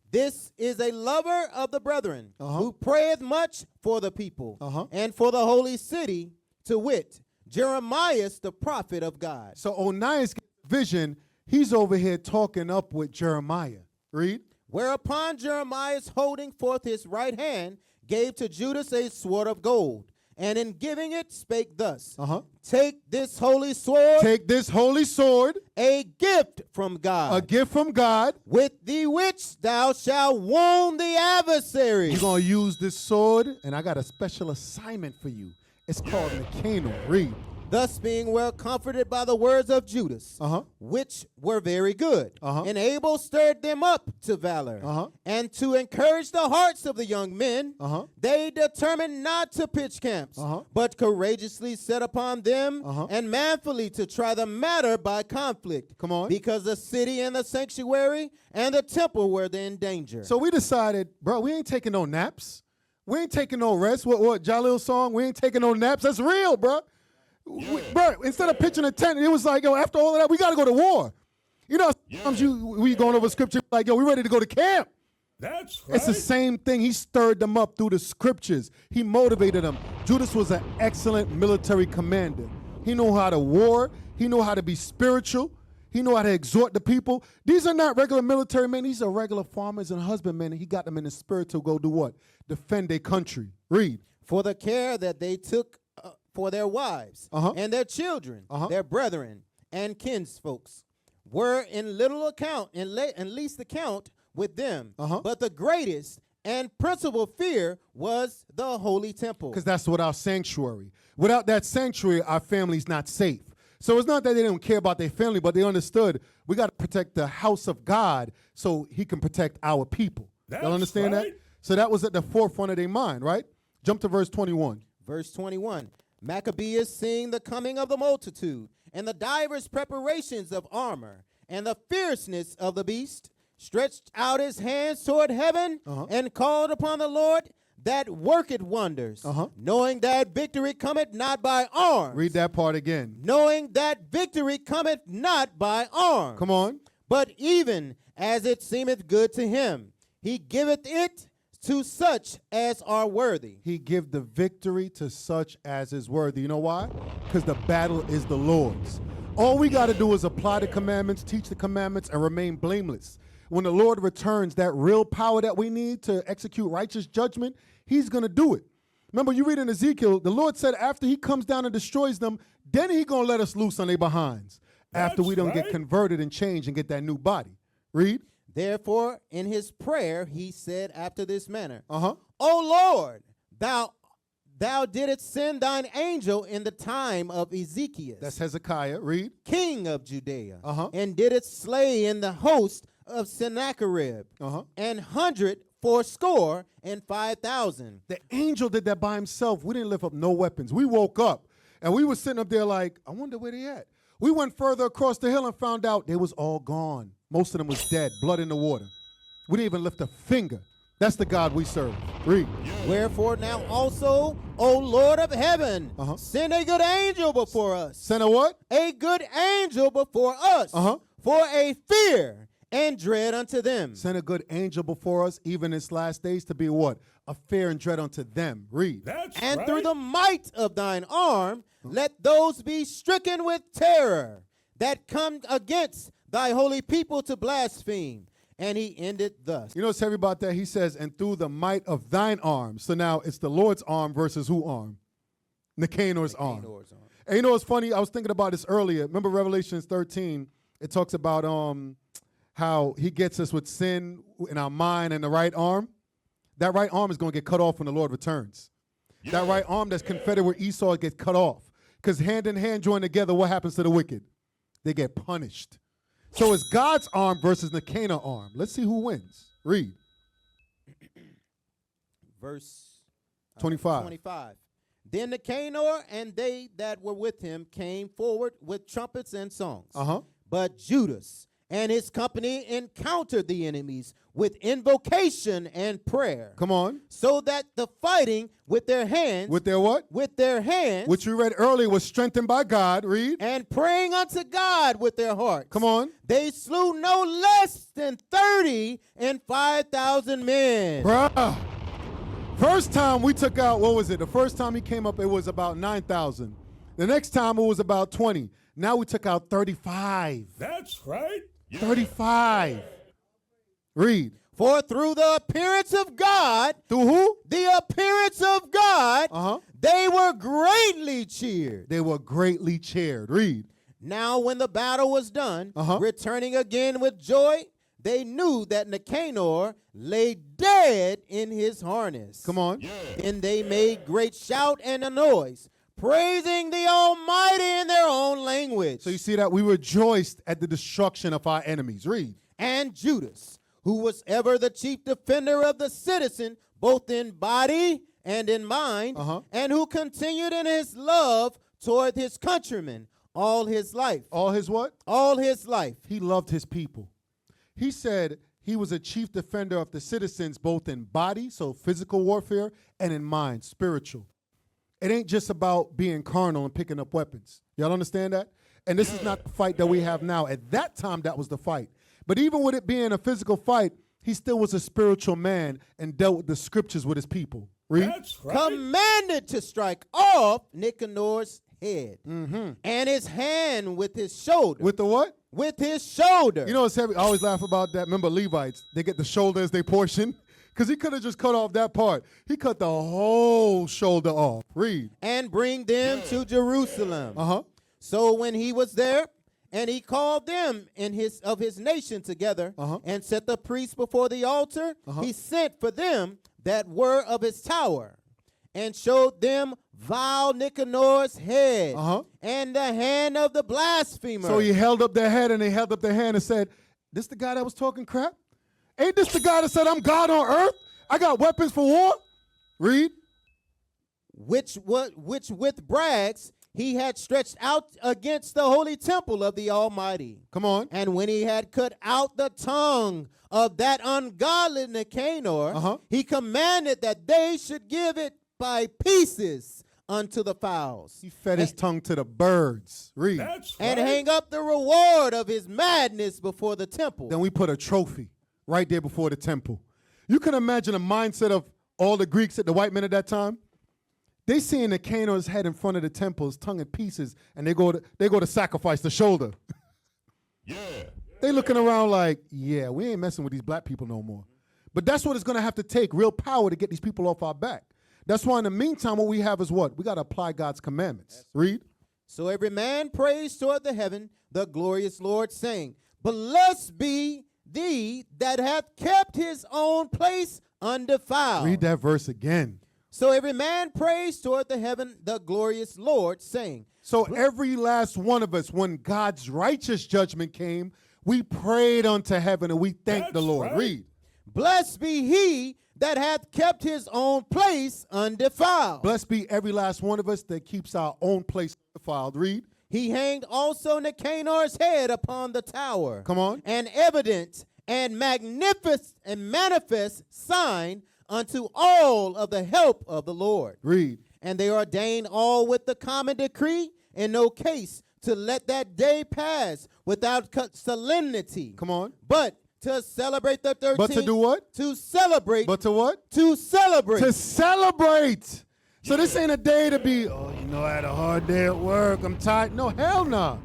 this is a lover of the brethren, who prayeth much for the people, and for the holy city, to wit, Jeremiah the prophet of God. So Onias' vision, he's over here talking up with Jeremiah. Read. Whereupon Jeremiah, holding forth his right hand, gave to Judas a sword of gold, and in giving it spake thus, take this holy sword. Take this holy sword. A gift from God. A gift from God. With the which thou shalt wound the adversary. You're going to use this sword, and I got a special assignment for you. It's called Nicanor. Read. Thus being well comforted by the words of Judas, which were very good, and Abel stirred them up to valor, and to encourage the hearts of the young men, they determined not to pitch camps, but courageously set upon them, and manfully to try the matter by conflict. Come on. Because the city and the sanctuary and the temple were in danger. So we decided, bro, we ain't taking no naps. We ain't taking no rest. What Jalil's song? We ain't taking no naps. That's real, bro. Bro, instead of pitching a tent, it was like, yo, after all of that, we got to go to war. You know, sometimes we going over scripture like, yo, we ready to go to camp. That's right. It's the same thing. He stirred them up through the scriptures. He motivated them. Judas was an excellent military commander. He knew how to war. He knew how to be spiritual. He knew how to exhort the people. These are not regular military men. These are regular farmers and husbandmen. And he got them in the spirit to go do what? Defend their country. Read. For the care that they took for their wives and their children, their brethren and kinsfolks, were in little account, in least account with them. But the greatest and principal fear was the holy temple. Because that's what our sanctuary. Without that sanctuary, our family's not safe. So it's not that they don't care about their family, but they understood we got to protect the house of God so he can protect our people. Y'all understand that? So that was at the forefront of their mind, right? Jump to verse 21. Verse 21. Maccabeus seeing the coming of the multitude, and the divers preparations of armor, and the fierceness of the beast, stretched out his hands toward heaven, and called upon the Lord that worketh wonders, knowing that victory cometh not by arms. Read that part again. Knowing that victory cometh not by arms. Come on. But even as it seemeth good to him, he giveth it to such as are worthy. He give the victory to such as is worthy. You know why? Because the battle is the Lord's. All we got to do is apply the commandments, teach the commandments, and remain blameless. When the Lord returns that real power that we need to execute righteous judgment, he's going to do it. Remember, you read in Ezekiel, the Lord said after he comes down and destroys them, then he going to let us loose on their behinds. After we don't get converted and change and get that new body. Read. Therefore, in his prayer, he said after this manner, Uh-huh. O Lord, thou didst send thine angel in the time of Ezekiel, That's Hezekiah. Read. king of Judea, Uh-huh. and didst slay in the host of Sennacherib, Uh-huh. 184,500. The angel did that by himself. We didn't lift up no weapons. We woke up, and we were sitting up there like, I wonder where they at. We went further across the hill and found out they was all gone. Most of them was dead, blood in the water. We didn't even lift a finger. That's the God we serve. Read. Wherefore now also, O Lord of heaven, send a good angel before us. Send a what? A good angel before us, for a fear and dread unto them. Send a good angel before us, even in this last days, to be what? A fear and dread unto them. Read. And through the might of thine arm, let those be stricken with terror that come against thy holy people to blaspheme. And he ended thus. You know what's heavy about that? He says, and through the might of thine arm. So now it's the Lord's arm versus who arm? Nicanor's arm. And you know what's funny? I was thinking about this earlier. Remember Revelations 13? It talks about how he gets us with sin in our mind and the right arm. That right arm is going to get cut off when the Lord returns. That right arm that's confederate with Esau gets cut off. Because hand in hand joined together, what happens to the wicked? They get punished. So it's God's arm versus Nicanor arm. Let's see who wins. Read. Verse 25. 25. Then Nicanor and they that were with him came forward with trumpets and songs. But Judas and his company encountered the enemies with invocation and prayer. Come on. So that the fighting with their hands. With their what? With their hands. Which we read earlier was strengthened by God. Read. And praying unto God with their hearts. Come on. They slew no less than 30,005 men. Bruh. First time we took out, what was it? The first time he came up, it was about 9,000. The next time it was about 20. Now we took out 35. That's right. 35. Read. For through the appearance of God. Through who? The appearance of God. They were greatly cheered. They were greatly cheered. Read. Now when the battle was done, returning again with joy, they knew that Nicanor lay dead in his harness. Come on. And they made great shout and a noise, praising the Almighty in their own language. So you see that we rejoiced at the destruction of our enemies. Read. And Judas, who was ever the chief defender of the citizen, both in body and in mind, and who continued in his love toward his countrymen all his life. All his what? All his life. He loved his people. He said he was a chief defender of the citizens, both in body, so physical warfare, and in mind, spiritual. It ain't just about being carnal and picking up weapons. Y'all understand that? And this is not the fight that we have now. At that time, that was the fight. But even with it being a physical fight, he still was a spiritual man and dealt with the scriptures with his people. Read. That's right. Commanded to strike off Nicanor's head and his hand with his shoulder. With the what? With his shoulder. You know what's heavy? I always laugh about that. Remember Levites? They get the shoulder as their portion. Because he could have just cut off that part. He cut the whole shoulder off. Read. And bring them to Jerusalem. So when he was there, and he called them of his nation together, and set the priests before the altar, he sent for them that were of his tower, and showed them vile Nicanor's head, and the hand of the blasphemer. So he held up their head, and they held up their hand and said, this the guy that was talking crap? Ain't this the guy that said, I'm God on earth? I got weapons for war. Read. which with brags he had stretched out against the holy temple of the Almighty. Come on. And when he had cut out the tongue of that ungodly Nicanor, he commanded that they should give it by pieces unto the fowls. He fed his tongue to the birds. Read. That's And right. hang up the reward of his madness before the temple. Then we put a trophy right there before the temple. You can imagine the mindset of all the Greeks, the white men at that time. They seeing the Nicanor's head in front of the temple, his tongue in pieces, and they go to sacrifice the shoulder. Yeah. They looking around like, yeah, we ain't messing with these black people no more. But that's what it's going to have to take, real power to get these people off our back. That's why in the meantime, what we have is what? We got to apply God's commandments. Read. So every man prays toward the heaven, the glorious Lord, saying, Blessed be thee that hath kept his own place undefiled. Read that verse again. So every man prays toward the heaven, the glorious Lord, saying. So every last one of us, when God's righteous judgment came, we prayed unto heaven and we thanked the That's Lord. right. Read. Blessed be he that hath kept his own place undefiled. Blessed be every last one of us that keeps our own place undefiled. Read. He hanged also Nicanor's head upon the tower. Come on. An evident and magnificent and manifest sign unto all of the help of the Lord. Read. And they ordained all with the common decree in no case to let that day pass without solemnity. Come on. But to celebrate the 13th. But to do what? To celebrate. But to what? To celebrate. To celebrate. So this ain't a day to be, oh, you know, I had a hard day at work. I'm tired. No, hell nah.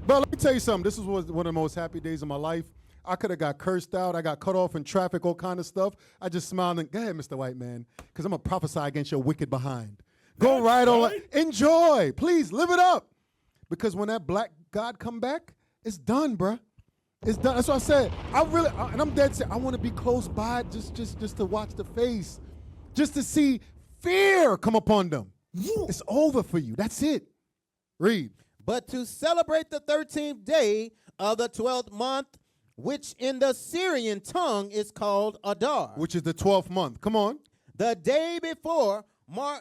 But let me tell you something. This was one of the most happy days of my life. I could have got cursed out. I got cut off in traffic, all kind of stuff. I just smiled and, go ahead, Mr. White Man, because I'm going to prophesy against your wicked behind. Go That's right on. right. Enjoy. Please, live it up. Because when that black God come back, it's done, bruh. It's done. That's what I said. And I'm dead set. I want to be close by just to watch the face. Just to see fear come upon them. It's over for you. That's it. Read. But to celebrate the 13th day of the 12th month, which in the Syrian tongue is called Adar. Which is the 12th month. Come on. The day before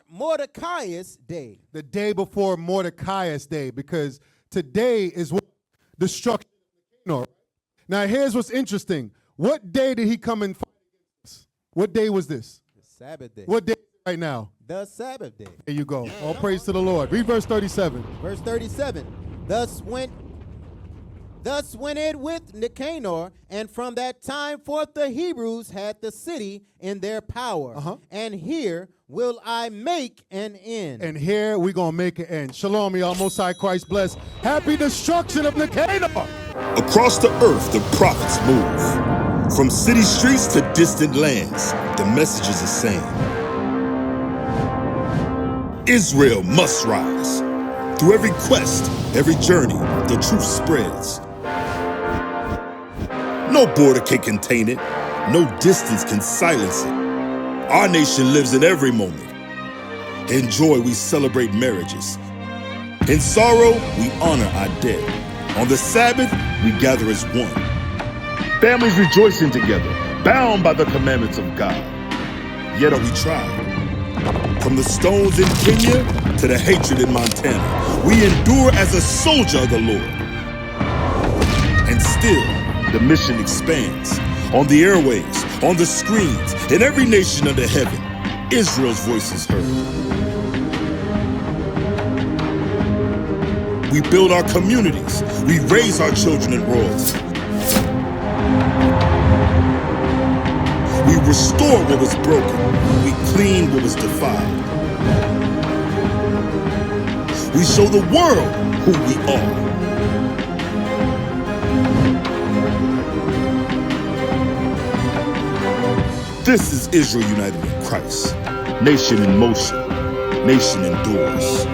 Mordecai's day. The day before Mordecai's day, because today is what? Destruction of Nicanor. Now here's what's interesting. What day did he come and fight against us? What day was this? The Sabbath day. What day is it right now? The Sabbath day. There you go. All praise to the Lord. Read verse 37. Verse 37. Thus went it with Nicanor, and from that time forth the Hebrews had the city in their power. And here will I make an end. And here we're going to make an end. Shalom, y'all. Most High Christ bless. Happy destruction of Nicanor. Across the earth, the prophets move. From city streets to distant lands, the message is the same. Israel must rise. Through every quest, every journey, the truth spreads. No border can contain it. No distance can silence it. Our nation lives in every moment. In joy, we celebrate marriages. In sorrow, we honor our dead. On the Sabbath, we gather as one. Families rejoicing together, bound by the commandments of God. Yet are we tried. From the stones in Kenya to the hatred in Montana, we endure as a soldier of the Lord. And still, the mission expands. On the airwaves, on the screens, in every nation under heaven, Israel's voice is heard. We build our communities. We raise our children in royalty. We restore what was broken. We clean what was defiled. We show the world who we are. This is Israel united in Christ. Nation in motion. Nation endures.